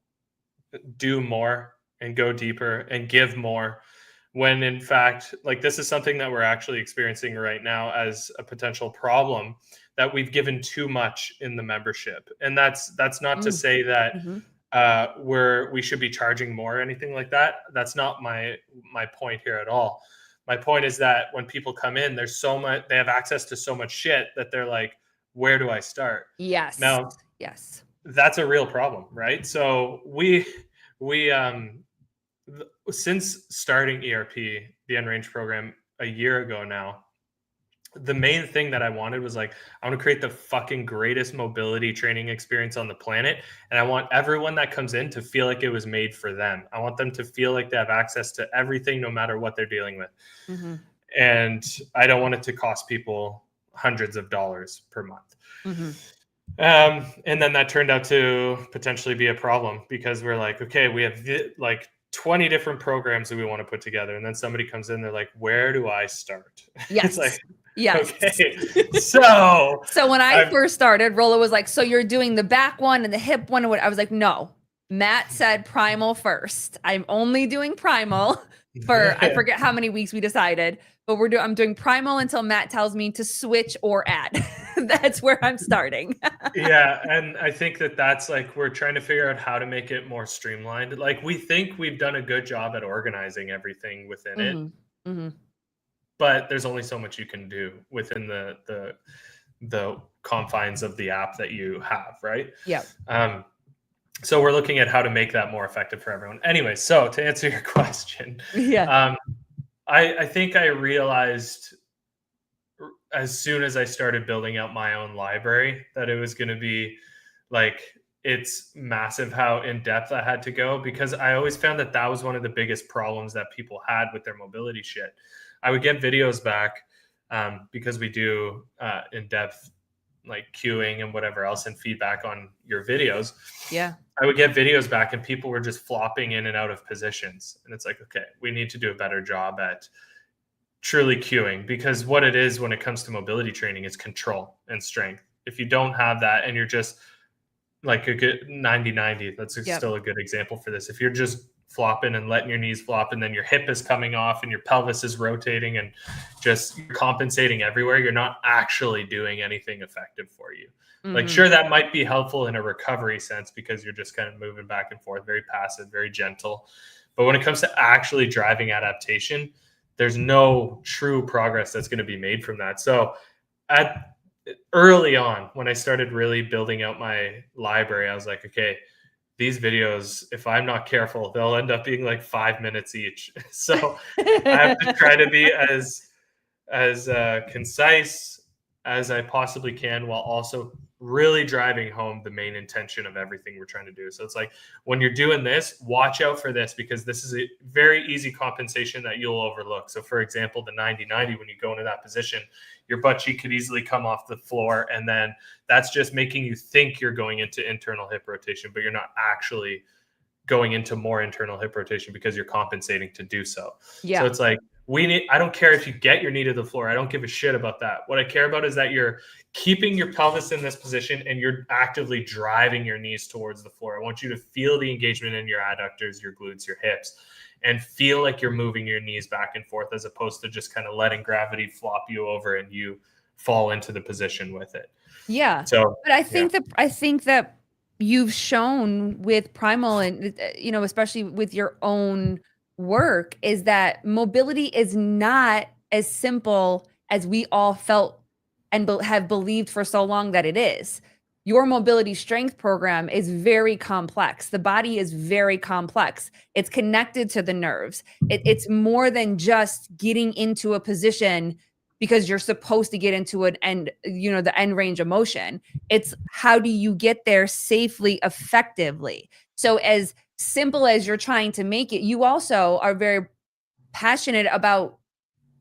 do more and go deeper and give more, when in fact, like, this is something that we're actually experiencing right now as a potential problem, that we've given too much in the membership. And that's not to say that we should be charging more or anything like that. That's not my point here at all. My point is that when people come in, there's so much, they have access to so much shit that they're like, where do I start? Yes. Now, yes, that's a real problem, right? So we since starting ERP, the End Range program, a year ago now, the main thing that I wanted was like, I want to create the fucking greatest mobility training experience on the planet. And I want everyone that comes in to feel like it was made for them. I want them to feel like they have access to everything, no matter what they're dealing with. And I don't want it to cost people hundreds of dollars per month. And then that turned out to potentially be a problem, because we're like, okay, we have like 20 different programs that we want to put together. And then somebody comes in, they're like, where do I start? It's Yes. like, Yes. okay, so when I first started, Rolla was like, so you're doing the back one and the hip one. And what I was like, no, Matt said Primal first. I'm only doing Primal for, I forget how many weeks we decided, but I'm doing Primal until Matt tells me to switch or add. That's where I'm starting. Yeah. And I think that's like, we're trying to figure out how to make it more streamlined. Like, we think we've done a good job at organizing everything within it. Mm-hmm. But there's only so much you can do within the confines of the app that you have, right? Yeah. So we're looking at how to make that more effective for everyone. Anyway, so to answer your question, yeah, I think I realized as soon as I started building out my own library that it was going to be like, it's massive how in depth I had to go, because I always found that was one of the biggest problems that people had with their mobility shit. I would get videos back because we do in depth like queuing and whatever else and feedback on your videos. Yeah. I would get videos back and people were just flopping in and out of positions. And it's like, okay, we need to do a better job at truly queuing, because what it is when it comes to mobility training is control and strength. If you don't have that and you're just like a good 90-90, that's still a good example for this. If you're just flopping and letting your knees flop and then your hip is coming off and your pelvis is rotating and just compensating everywhere, you're not actually doing anything effective for you. Mm-hmm. Like, sure, that might be helpful in a recovery sense because you're just kind of moving back and forth, very passive, very gentle. But when it comes to actually driving adaptation, there's no true progress that's going to be made from that. So early on, when I started really building out my library, I was like, okay, these videos, if I'm not careful, they'll end up being like 5 minutes each. So I have to try to be as concise as I possibly can, while also really driving home the main intention of everything we're trying to do. So it's like, when you're doing this, watch out for this, because this is a very easy compensation that you'll overlook. So for example, the 90-90, when you go into that position, your butt cheek could easily come off the floor. And then that's just making you think you're going into internal hip rotation, but you're not actually going into more internal hip rotation because you're compensating to do so. Yeah. So it's like, I don't care if you get your knee to the floor. I don't give a shit about that. What I care about is that you're keeping your pelvis in this position and you're actively driving your knees towards the floor. I want you to feel the engagement in your adductors, your glutes, your hips, and feel like you're moving your knees back and forth, as opposed to just kind of letting gravity flop you over and you fall into the position with it. Yeah. So, but I think that you've shown with Primal, and especially with your own work, is that mobility is not as simple as we all felt and have believed for so long that it is. Your mobility strength program is very complex. The body is very complex. It's connected to the nerves. It's more than just getting into a position because you're supposed to get into an end, the end range of motion. It's how do you get there safely, effectively? So as simple as you're trying to make it, you also are very passionate about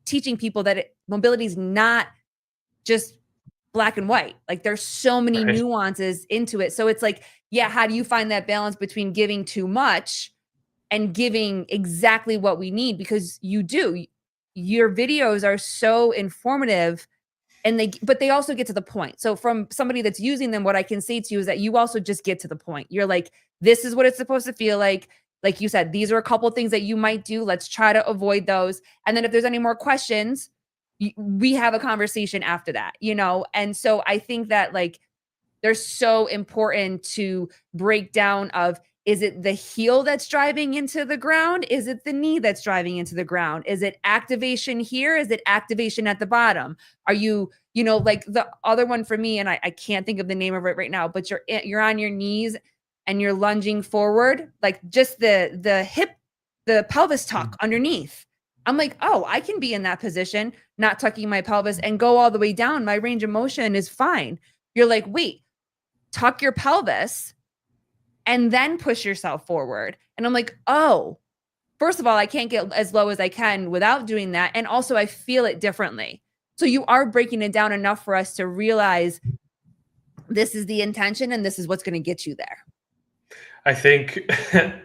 teaching people that mobility is not just black and white. Like, there's so many nuances into it. So it's like, yeah, how do you find that balance between giving too much and giving exactly what we need? Because you do. Your videos are so informative, but they also get to the point. So from somebody that's using them, what I can say to you is that you also just get to the point. You're like, this is what it's supposed to feel like. Like you said, these are a couple of things that you might do. Let's try to avoid those. And then if there's any more questions, we have a conversation after that, And so I think that, like, they're so important to break down of, is it the heel that's driving into the ground? Is it the knee that's driving into the ground? Is it activation here? Is it activation at the bottom? Are you, like the other one for me, and I can't think of the name of it right now, but you're on your knees and you're lunging forward, like just the hip, the pelvis tuck underneath. I'm like, oh, I can be in that position, not tucking my pelvis and go all the way down. My range of motion is fine. You're like, wait, tuck your pelvis and then push yourself forward. And I'm like, oh, first of all, I can't get as low as I can without doing that. And also I feel it differently. So you are breaking it down enough for us to realize this is the intention and this is what's going to get you there. I think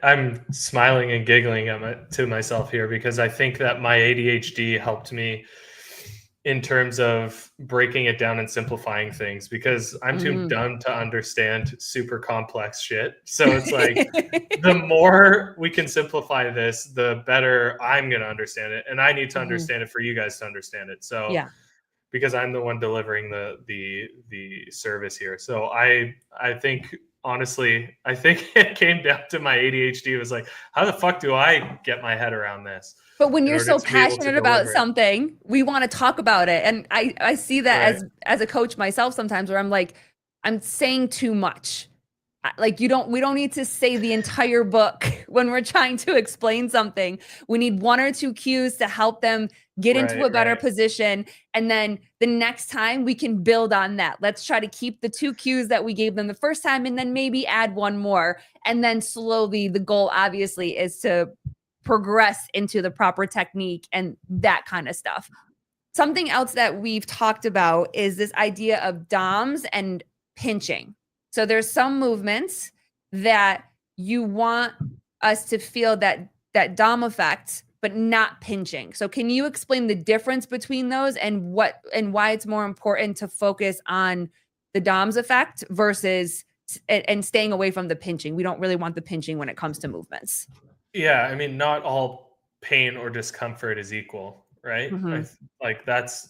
I'm smiling and giggling to myself here because I think that my ADHD helped me in terms of breaking it down and simplifying things because I'm too dumb to understand super complex shit. So it's like the more we can simplify this, the better I'm going to understand it. And I need to understand it for you guys to understand it. So Yeah. because I'm the one delivering the service here. So I think honestly, I think it came down to my ADHD. It was like, how the fuck do I get my head around this? But when In you're order so to be able to passionate about deliver it. something, we want to talk about it. And I see that Right. as a coach myself sometimes where I'm like, I'm saying too much. Like we don't need to say the entire book when we're trying to explain something. We need one or two cues to help them get into a better position. And then the next time we can build on that. Let's try to keep the two cues that we gave them the first time and then maybe add one more. And then slowly the goal obviously is to progress into the proper technique and that kind of stuff. Something else that we've talked about is this idea of DOMs and pinching. So there's some movements that you want us to feel that DOM effect, but not pinching. So can you explain the difference between those and why it's more important to focus on the DOMs effect versus and staying away from the pinching? We don't really want the pinching when it comes to movements. Yeah, I mean, not all pain or discomfort is equal, right? Like that's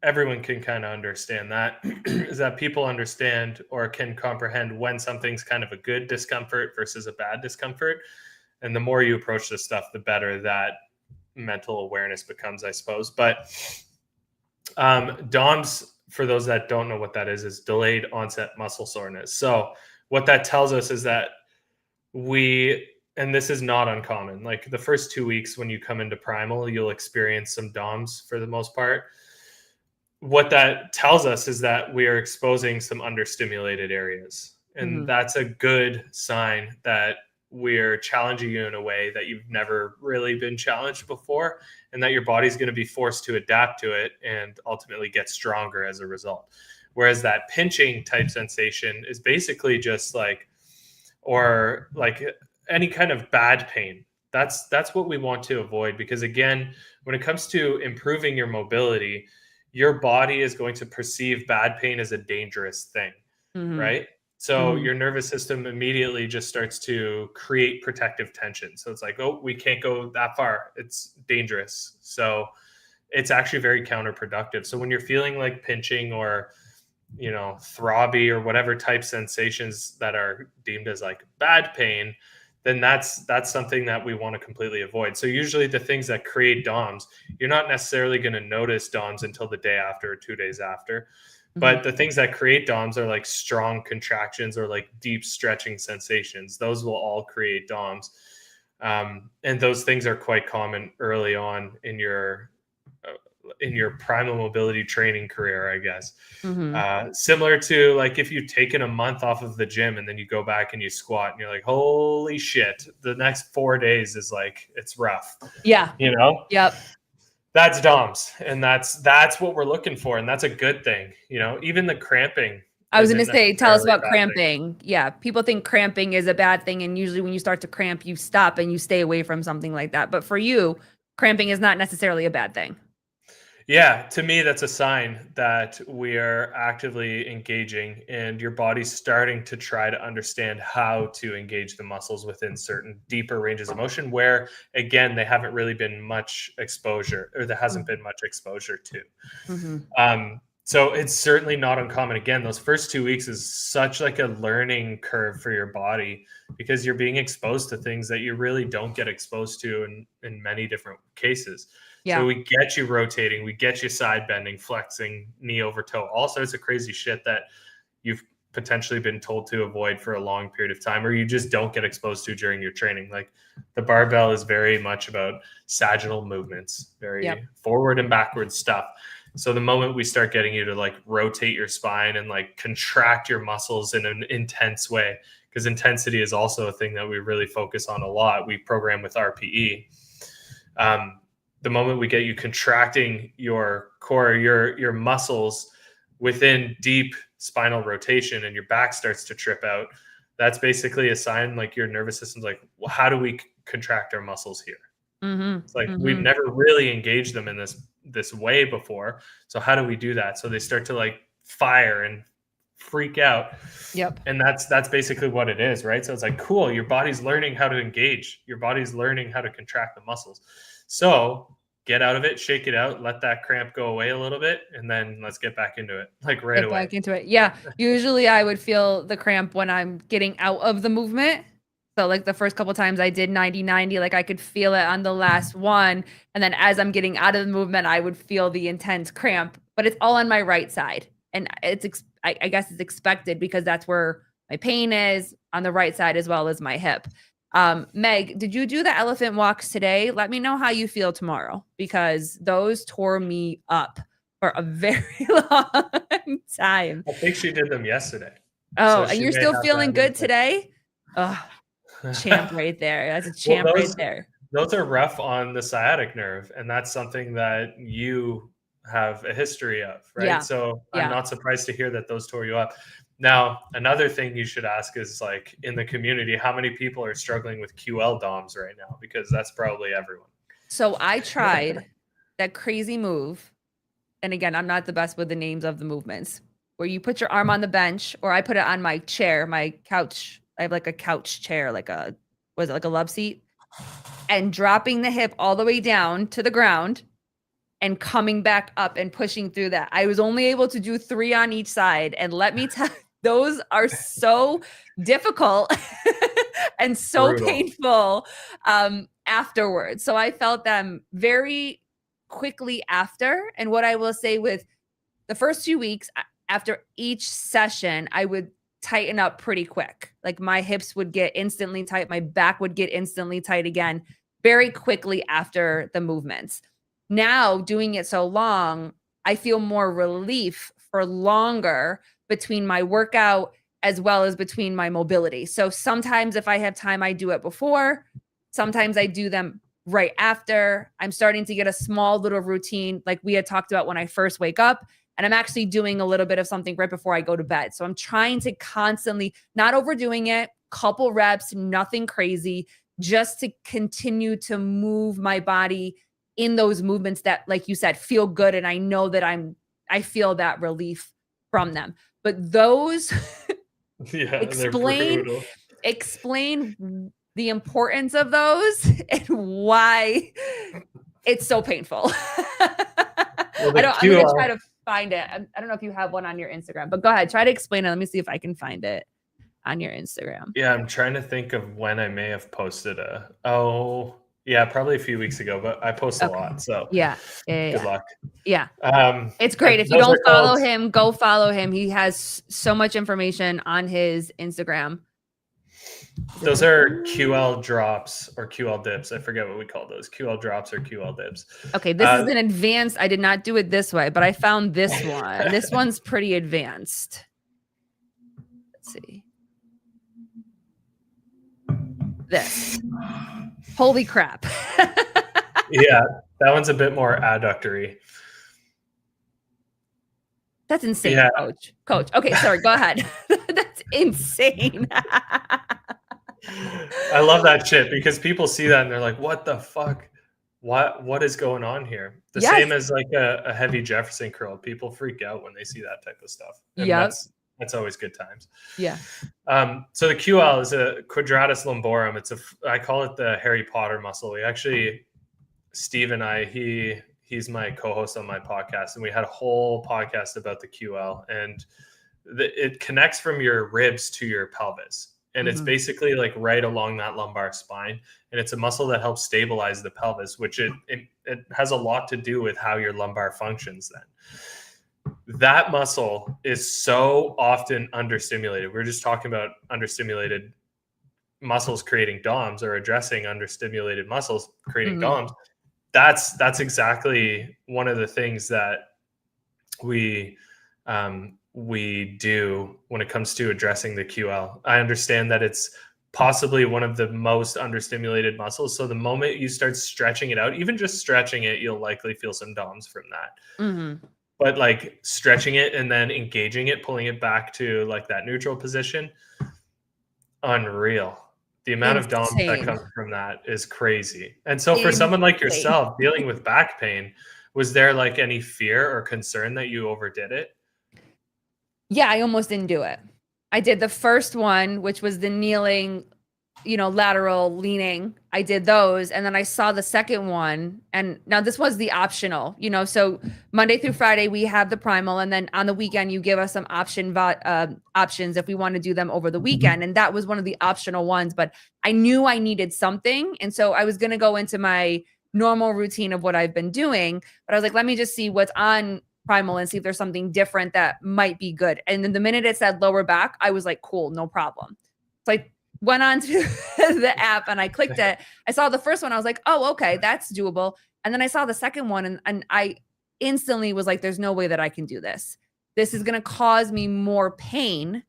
everyone can kind of understand that is that people understand or can comprehend when something's kind of a good discomfort versus a bad discomfort. And the more you approach this stuff, the better that mental awareness becomes, I suppose. But DOMS, for those that don't know what that is delayed onset muscle soreness. So what that tells us is that and this is not uncommon. Like the first 2 weeks when you come into Primal, you'll experience some DOMs for the most part. What that tells us is that we are exposing some understimulated areas. And that's a good sign that we're challenging you in a way that you've never really been challenged before, and that your body's going to be forced to adapt to it and ultimately get stronger as a result. Whereas that pinching type sensation is basically just like, or like any kind of bad pain. That's what we want to avoid, because again, when it comes to improving your mobility, your body is going to perceive bad pain as a dangerous thing, right? So your nervous system immediately just starts to create protective tension. So it's like, oh, we can't go that far. It's dangerous. So it's actually very counterproductive. So when you're feeling like pinching or throbby or whatever type sensations that are deemed as like bad pain, then that's something that we want to completely avoid. So usually the things that create DOMs, you're not necessarily going to notice DOMs until the day after or 2 days after. But the things that create DOMs are like strong contractions or like deep stretching sensations. Those will all create DOMs. And those things are quite common early on in your primal mobility training career, I guess. Similar to like if you've taken a month off of the gym and then you go back and you squat and you're like, holy shit, the next 4 days is like, it's rough. Yeah. Yep. That's DOMs, and that's what we're looking for, and that's a good thing. Even the cramping. I was going to say, tell us about cramping. Yeah, people think cramping is a bad thing, and usually when you start to cramp, you stop and you stay away from something like that. But for you, cramping is not necessarily a bad thing. Yeah, to me, that's a sign that we are actively engaging and your body's starting to try to understand how to engage the muscles within certain deeper ranges of motion where, again, they haven't really been much exposure, or there hasn't been much exposure to. So it's certainly not uncommon. Again, those first 2 weeks is such like a learning curve for your body because you're being exposed to things that you really don't get exposed to in many different cases. Yeah. So we get you rotating, we get you side bending, flexing, knee over toe, all sorts of crazy shit that you've potentially been told to avoid for a long period of time, or you just don't get exposed to during your training. Like the barbell is very much about sagittal movements, very forward and backward stuff. So the moment we start getting you to like rotate your spine and like contract your muscles in an intense way, because intensity is also a thing that we really focus on a lot. We program with RPE. The moment we get you contracting your core, your muscles within deep spinal rotation, and your back starts to trip out, that's basically a sign like your nervous system's like, well, how do we contract our muscles here? It's like we've never really engaged them in this way before. So how do we do that? So they start to like fire and freak out. Yep. And that's basically what it is, right? So it's like, cool, your body's learning how to engage. Your body's learning how to contract the muscles. So get out of it, shake it out, let that cramp go away a little bit, and then let's get back into it, like right Get away. back into it. Yeah. Usually I would feel the cramp when I'm getting out of the movement. So like the first couple times I did 90-90, like I could feel it on the last one. And then as I'm getting out of the movement, I would feel the intense cramp, but it's all on my right side. And I guess it's expected because that's where my pain is, on the right side as well as my hip. Meg, did you do the elephant walks today? Let me know how you feel tomorrow, because those tore me up for a very long time. I think she did them yesterday. Oh, So and she you're may still have feeling that good in today? Oh, champ right there. That's a champ right there. Those are rough on the sciatic nerve, and that's something that you have a history of, right? Yeah. So Yeah. I'm not surprised to hear that those tore you up. Now, another thing you should ask is, like, in the community, how many people are struggling with QL DOMs right now? Because that's probably everyone. So I tried that crazy move. And again, I'm not the best with the names of the movements, where you put your arm on the bench, or I put it on my chair, my couch. I have like a couch chair, like a love seat, and dropping the hip all the way down to the ground and coming back up and pushing through that. I was only able to do 3 on each side. And let me tell you, those are so difficult and so Brutal. painful afterwards. So I felt them very quickly after. And what I will say, with the first 2 weeks after each session, I would tighten up pretty quick. Like my hips would get instantly tight. My back would get instantly tight again, very quickly after the movements. Now doing it so long, I feel more relief for longer between my workout as well as between my mobility. So sometimes if I have time, I do it before. Sometimes I do them right after. I'm starting to get a small little routine like we had talked about when I first wake up. And I'm actually doing a little bit of something right before I go to bed. So I'm trying to constantly, not overdoing it, couple reps, nothing crazy, just to continue to move my body in those movements that, like you said, feel good. And I know that I feel that relief from them. But those Yeah, explain the importance of those and why it's so painful. Well, I'm going to try to find it. I don't know if you have one on your Instagram, but go ahead, try to explain it. Let me see if I can find it on your Instagram. Yeah, I'm trying to think of when I may have posted probably a few weeks ago, but I post a lot, so good luck. Yeah. It's great. If you don't follow him, go follow him. He has so much information on his Instagram. Those are QL drops or QL dips. I forget what we call those. QL drops or QL dips. Okay, this is an advanced. I did not do it this way, but I found this one. This one's pretty advanced. Let's see. This. Holy crap. Yeah, that one's a bit more adductory. That's insane, yeah. Coach. Okay, sorry, go ahead. That's insane. I love that shit because people see that and they're like, what the fuck? What is going on here? The same as like a heavy Jefferson curl. People freak out when they see that type of stuff. And that's always good times. Yeah. So the QL is a quadratus lumborum. I call it the Harry Potter muscle. We actually, Steve and I, he's my co-host on my podcast, and we had a whole podcast about the QL, and it connects from your ribs to your pelvis. And it's basically like right along that lumbar spine. And it's a muscle that helps stabilize the pelvis, which it has a lot to do with how your lumbar functions then. That muscle is so often understimulated. We're just talking about understimulated muscles creating DOMs, or addressing understimulated muscles creating DOMs. That's exactly one of the things that we do when it comes to addressing the QL. I understand that it's possibly one of the most understimulated muscles. So the moment you start stretching it out, even just stretching it, you'll likely feel some DOMs from that. But like stretching it and then engaging it, pulling it back to like that neutral position, unreal. The amount of DOM that Insane. comes from that is crazy. And so for someone like Insane. yourself dealing with back pain, was there like any fear or concern that you overdid it? Yeah, I almost didn't do it. I did the first one, which was the kneeling, lateral leaning. I did those. And then I saw the second one. And now this was the optional, so Monday through Friday, we have the primal. And then on the weekend, you give us some options if we want to do them over the weekend. And that was one of the optional ones. But I knew I needed something. And so I was going to go into my normal routine of what I've been doing. But I was like, let me just see what's on Primal and see if there's something different that might be good. And then the minute it said lower back, I was like, cool, no problem. So I went on to the app and I clicked it. I saw the first one. I was like, oh, okay, that's doable. And then I saw the second one and I instantly was like, there's no way that I can do this. This is going to cause me more pain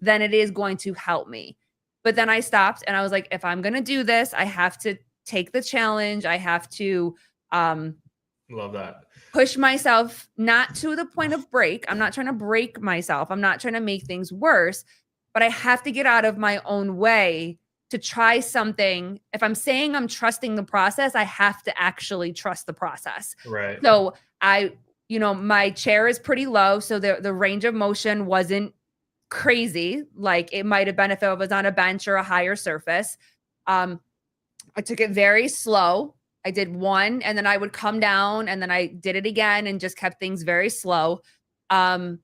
than it is going to help me. But then I stopped and I was like, if I'm going to do this, I have to take the challenge. I have to love that. Push myself not to the point of break. I'm not trying to break myself. I'm not trying to make things worse, but I have to get out of my own way to try something. If I'm saying I'm trusting the process, I have to actually trust the process. Right. So my chair is pretty low. So the range of motion wasn't crazy. Like it might have been if it was on a bench or a higher surface. I took it very slow. I did one and then I would come down and then I did it again and just kept things very slow. The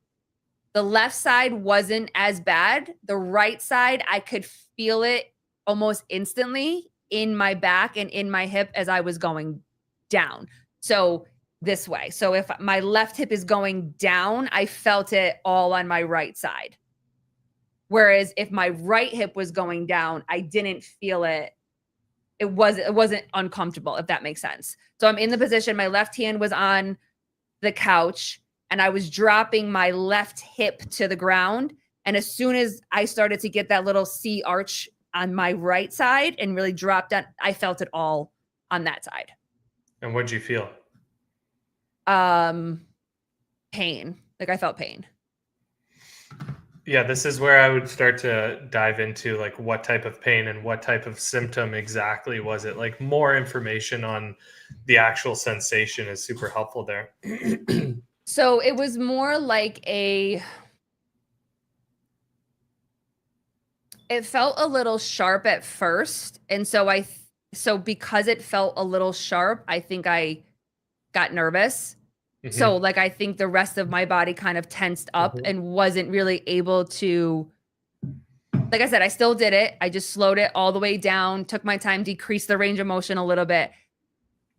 left side wasn't as bad. The right side, I could feel it almost instantly in my back and in my hip as I was going down. So this way. So if my left hip is going down, I felt it all on my right side. Whereas if my right hip was going down, I didn't feel it. It wasn't uncomfortable, if that makes sense. So I'm in the position, my left hand was on the couch and I was dropping my left hip to the ground. And as soon as I started to get that little C arch on my right side and really dropped down, I felt it all on that side. And what'd you feel? Pain. Like I felt pain. Yeah, this is where I would start to dive into like what type of pain and what type of symptom exactly was it. Like more information on the actual sensation is super helpful there. So it was more like it felt a little sharp at first. And so because it felt a little sharp, I think I got nervous. So like, I think the rest of my body kind of tensed up and wasn't really able to, like I said, I still did it. I just slowed it all the way down, took my time, decreased the range of motion a little bit,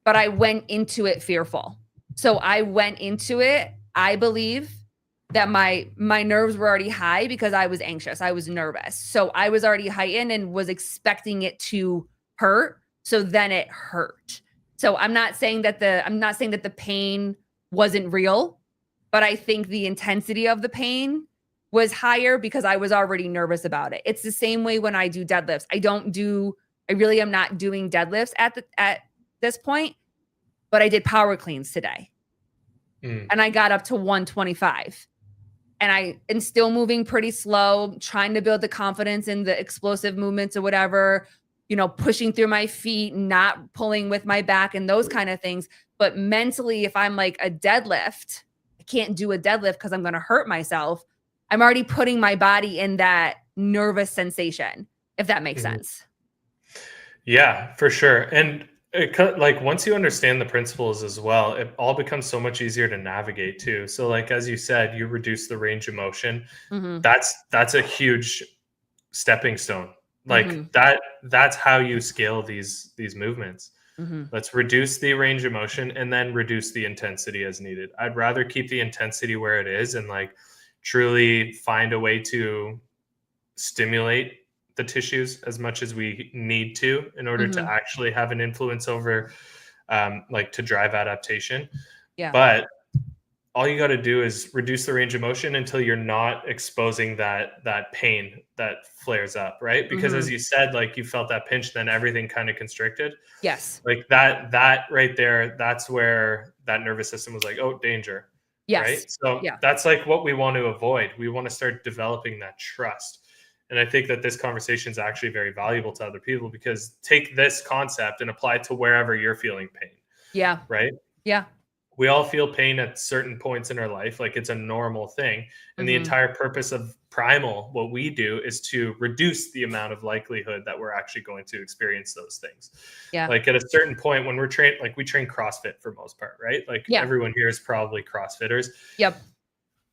but I went into it fearful. So I went into it, I believe that my nerves were already high because I was anxious. I was nervous. So I was already heightened and was expecting it to hurt. So then it hurt. So I'm not saying that the pain wasn't real, but I think the intensity of the pain was higher because I was already nervous about it. It's the same way when I do deadlifts. I really am not doing deadlifts at this point, but I did power cleans today. And I got up to 125. And I am still moving pretty slow, trying to build the confidence in the explosive movements or whatever, pushing through my feet, not pulling with my back and those kind of things. But mentally, if I'm like a deadlift, I can't do a deadlift because I'm going to hurt myself. I'm already putting my body in that nervous sensation, if that makes sense. Yeah, for sure. And like once you understand the principles as well, it all becomes so much easier to navigate too. So like, as you said, you reduce the range of motion. That's a huge stepping stone. Like that's how you scale these movements. Let's reduce the range of motion and then reduce the intensity as needed. I'd rather keep the intensity where it is and like truly find a way to stimulate the tissues as much as we need to in order to actually have an influence over like to drive adaptation. Yeah. But all you got to do is reduce the range of motion until you're not exposing that pain that flares up, right? Because as you said, like you felt that pinch, then everything kind of constricted. Yes. Like that right there, that's where that nervous system was like, oh, danger. Yes. Right. So that's like what we want to avoid. We want to start developing that trust. And I think that this conversation is actually very valuable to other people, because take this concept and apply it to wherever you're feeling pain. Yeah. Right? Yeah. We all feel pain at certain points in our life. Like, it's a normal thing. And the entire purpose of Primal, what we do, is to reduce the amount of likelihood that we're actually going to experience those things. Yeah. Like, at a certain point when we're trained, like we train CrossFit for most part, right? Like everyone here is probably CrossFitters. Yep.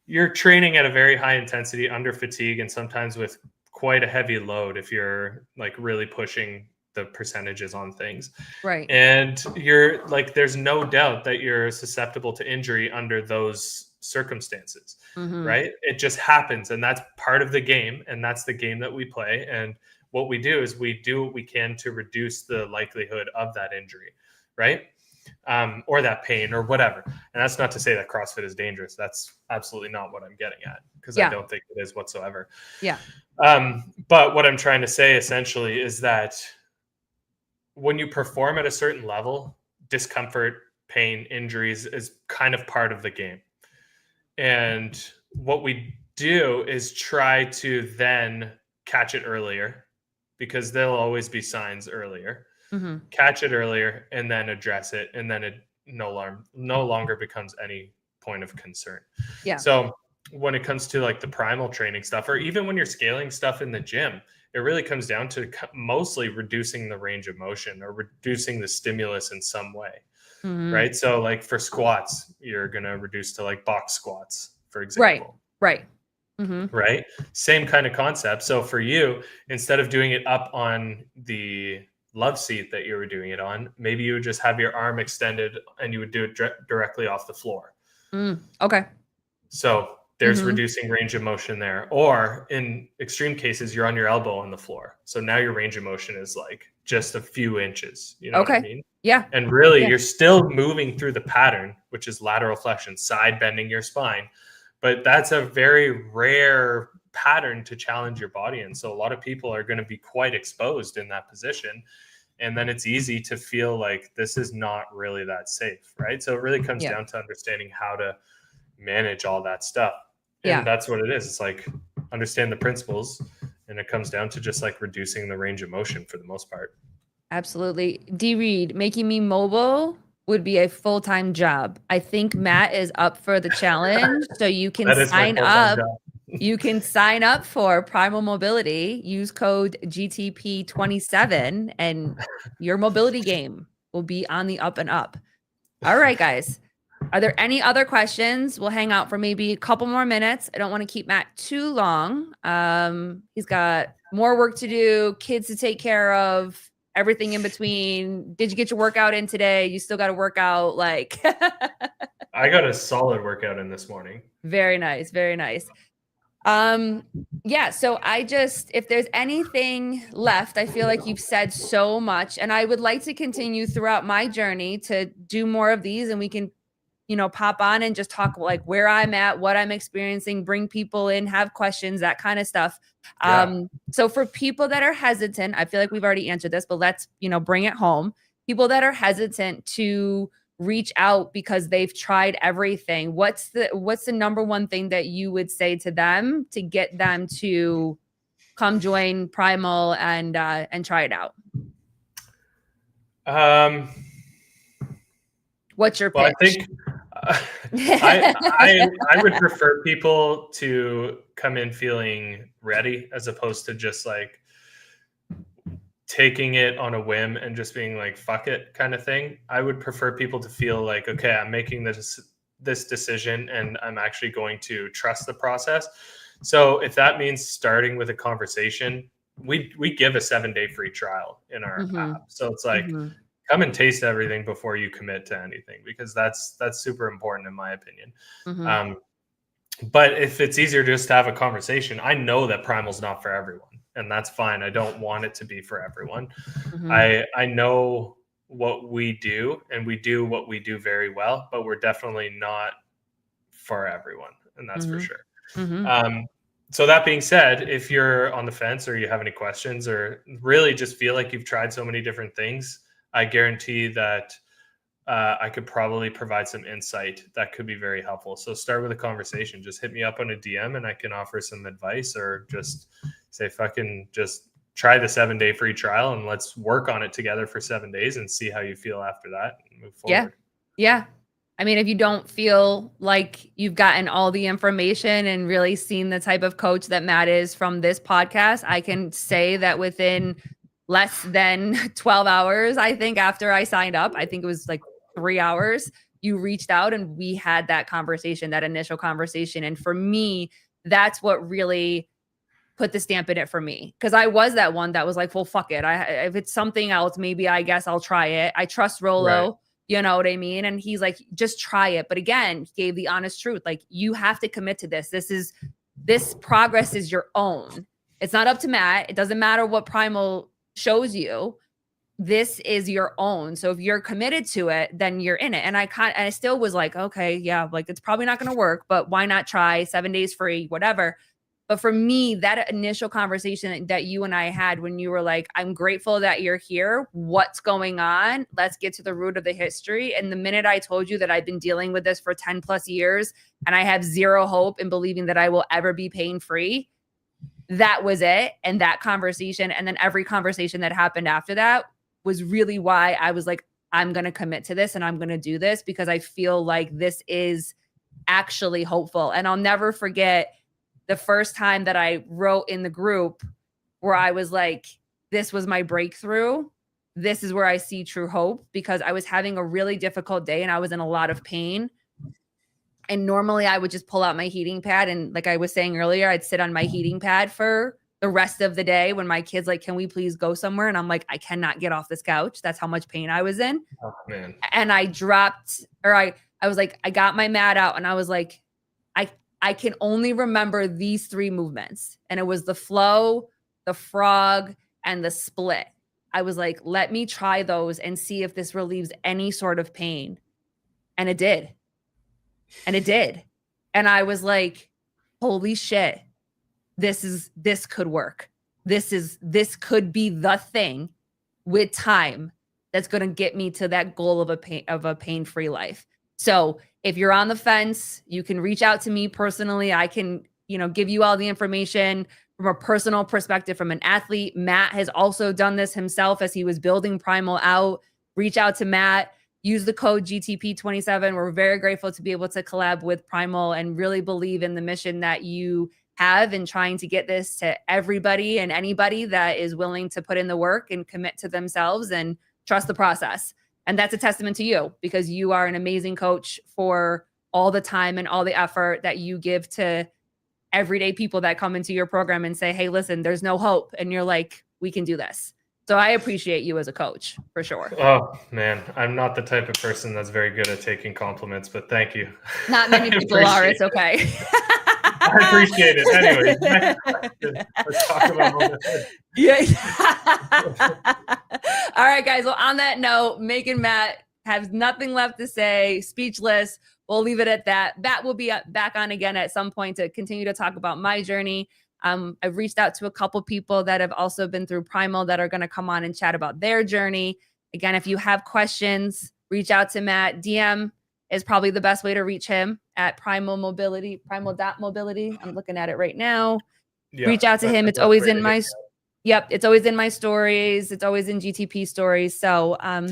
You're training at a very high intensity, under fatigue, and sometimes with quite a heavy load if you're like really pushing the percentages on things. Right. And you're like, there's no doubt that you're susceptible to injury under those circumstances, right? It just happens. And that's part of the game. And that's the game that we play. And what we do is we do what we can to reduce the likelihood of that injury, right? Or that pain or whatever. And that's not to say that CrossFit is dangerous. That's absolutely not what I'm getting at, because I don't think it is whatsoever. Yeah. But what I'm trying to say essentially is that when you perform at a certain level, discomfort, pain, injuries is kind of part of the game. And what we do is try to then catch it earlier, because there'll always be signs earlier. Catch it earlier and then address it, and then it no longer becomes any point of concern. Yeah. So when it comes to like the primal training stuff, or even when you're scaling stuff in the gym, it really comes down to mostly reducing the range of motion or reducing the stimulus in some way, right? So like for squats, you're going to reduce to like box squats, for example. Right. Right? Same kind of concept. So for you, instead of doing it up on the love seat that you were doing it on, maybe you would just have your arm extended and you would do it directly off the floor. Okay. So there's reducing range of motion there. Or in extreme cases, you're on your elbow on the floor. So now your range of motion is like just a few inches. You know what I mean? Yeah. And really, you're still moving through the pattern, which is lateral flexion, side bending your spine. But that's a very rare pattern to challenge your body in. So a lot of people are going to be quite exposed in that position. And then it's easy to feel like this is not really that safe, right? So it really comes down to understanding how to manage all that stuff. And that's what it is. It's like, understand the principles, and it comes down to just like reducing the range of motion for the most part. Absolutely. D Reed, making me mobile would be a full-time job. I think Matt is up for the challenge. So you can sign up. You can sign up for Primal Mobility, use code GTP27, and your mobility game will be on the up and up. All right, guys. Are there any other questions? We'll hang out for maybe a couple more minutes. I don't want to keep Matt too long. He's got more work to do, kids to take care of, everything in between. Did you get your workout in today? You still got to work out. Like, I got a solid workout in this morning. Very nice. Very nice. Yeah. So if there's anything left, I feel like you've said so much, and I would like to continue throughout my journey to do more of these, and we can, pop on and just talk like where I'm at, what I'm experiencing, bring people in, have questions, that kind of stuff. So for people that are hesitant, I feel like we've already answered this, but let's, bring it home. People that are hesitant to reach out because they've tried everything, what's the number one thing that you would say to them to get them to come join Primal and try it out? What's your pitch? I think I would prefer people to come in feeling ready, as opposed to just like taking it on a whim and just being like, fuck it kind of thing. I would prefer people to feel like, okay, I'm making this decision and I'm actually going to trust the process. So if that means starting with a conversation, we give a 7-day free trial in our app. So it's like, come and taste everything before you commit to anything, because that's super important in my opinion. But if it's easier just to have a conversation, I know that Primal's not for everyone, and that's fine. I don't want it to be for everyone. I know what we do, and we do what we do very well, but we're definitely not for everyone, and that's for sure. So that being said, if you're on the fence or you have any questions or really just feel like you've tried so many different things, I guarantee that I could probably provide some insight that could be very helpful. So start with a conversation. Just hit me up on a DM and I can offer some advice, or just say, fucking just try the 7-day free trial and let's work on it together for 7 days and see how you feel after that and move forward. Yeah. I mean, if you don't feel like you've gotten all the information and really seen the type of coach that Matt is from this podcast, I can say that within less than 12 hours, I think, after I signed up, I think it was like 3 hours, you reached out and we had that conversation, that initial conversation. And for me, that's what really put the stamp in it for me. Cause I was that one that was like, well, fuck it. If it's something else, maybe I guess I'll try it. I trust Rolo. Right. You know what I mean? And he's like, just try it. But again, he gave the honest truth. Like, you have to commit to this. This progress is your own. It's not up to Matt. It doesn't matter what Primal shows you. This is your own. So if you're committed to it, then you're in it. And I still was like, okay, yeah, like it's probably not going to work, but why not try 7 days free, whatever. But for me, that initial conversation that you and I had when you were like, I'm grateful that you're here. What's going on? Let's get to the root of the history. And the minute I told you that I've been dealing with this for 10 plus years and I have zero hope in believing that I will ever be pain free, that was it. And that conversation, and then every conversation that happened after that, was really why I was like, I'm going to commit to this and I'm going to do this, because I feel like this is actually hopeful. And I'll never forget the first time that I wrote in the group where I was like, this was my breakthrough. This is where I see true hope, because I was having a really difficult day and I was in a lot of pain. And normally I would just pull out my heating pad. And like I was saying earlier, I'd sit on my heating pad for the rest of the day when my kids like, can we please go somewhere? And I'm like, I cannot get off this couch. That's how much pain I was in. Oh, man. And I dropped, or I was like, I got my mat out and I was like, I can only remember these 3 movements. And it was the flow, the frog, and the split. I was like, let me try those and see if this relieves any sort of pain. And it did. And it did. And I was like, holy shit, this could work. This could be the thing with time that's going to get me to that goal of a pain-free life. So if you're on the fence, you can reach out to me personally. I can, give you all the information from a personal perspective from an athlete. Matt has also done this himself as he was building Primal out. Reach out to Matt. Use the code GTP27. We're very grateful to be able to collab with Primal and really believe in the mission that you have in trying to get this to everybody and anybody that is willing to put in the work and commit to themselves and trust the process. And that's a testament to you, because you are an amazing coach for all the time and all the effort that you give to everyday people that come into your program and say, hey, listen, there's no hope. And you're like, we can do this. So I appreciate you as a coach for sure. Oh man, I'm not the type of person that's very good at taking compliments, but thank you. Not many people are. It's okay. I appreciate it. Anyway, let's talk about motherhood. Yeah. All right, guys. Well, on that note, Megan and Matt have nothing left to say, speechless. We'll leave it at that. Matt will be back on again at some point to continue to talk about my journey. I've reached out to a couple people that have also been through Primal that are going to come on and chat about their journey. Again, if you have questions, reach out to Matt. DM is probably the best way to reach him at primal.mobility. I'm looking at it right now. Yeah, reach out to him. It's always in my it's always in my stories. It's always in GTP stories. So all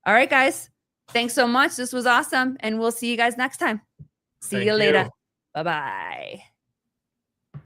right, guys. Thanks so much. This was awesome. And we'll see you guys next time. See you later. Bye-bye.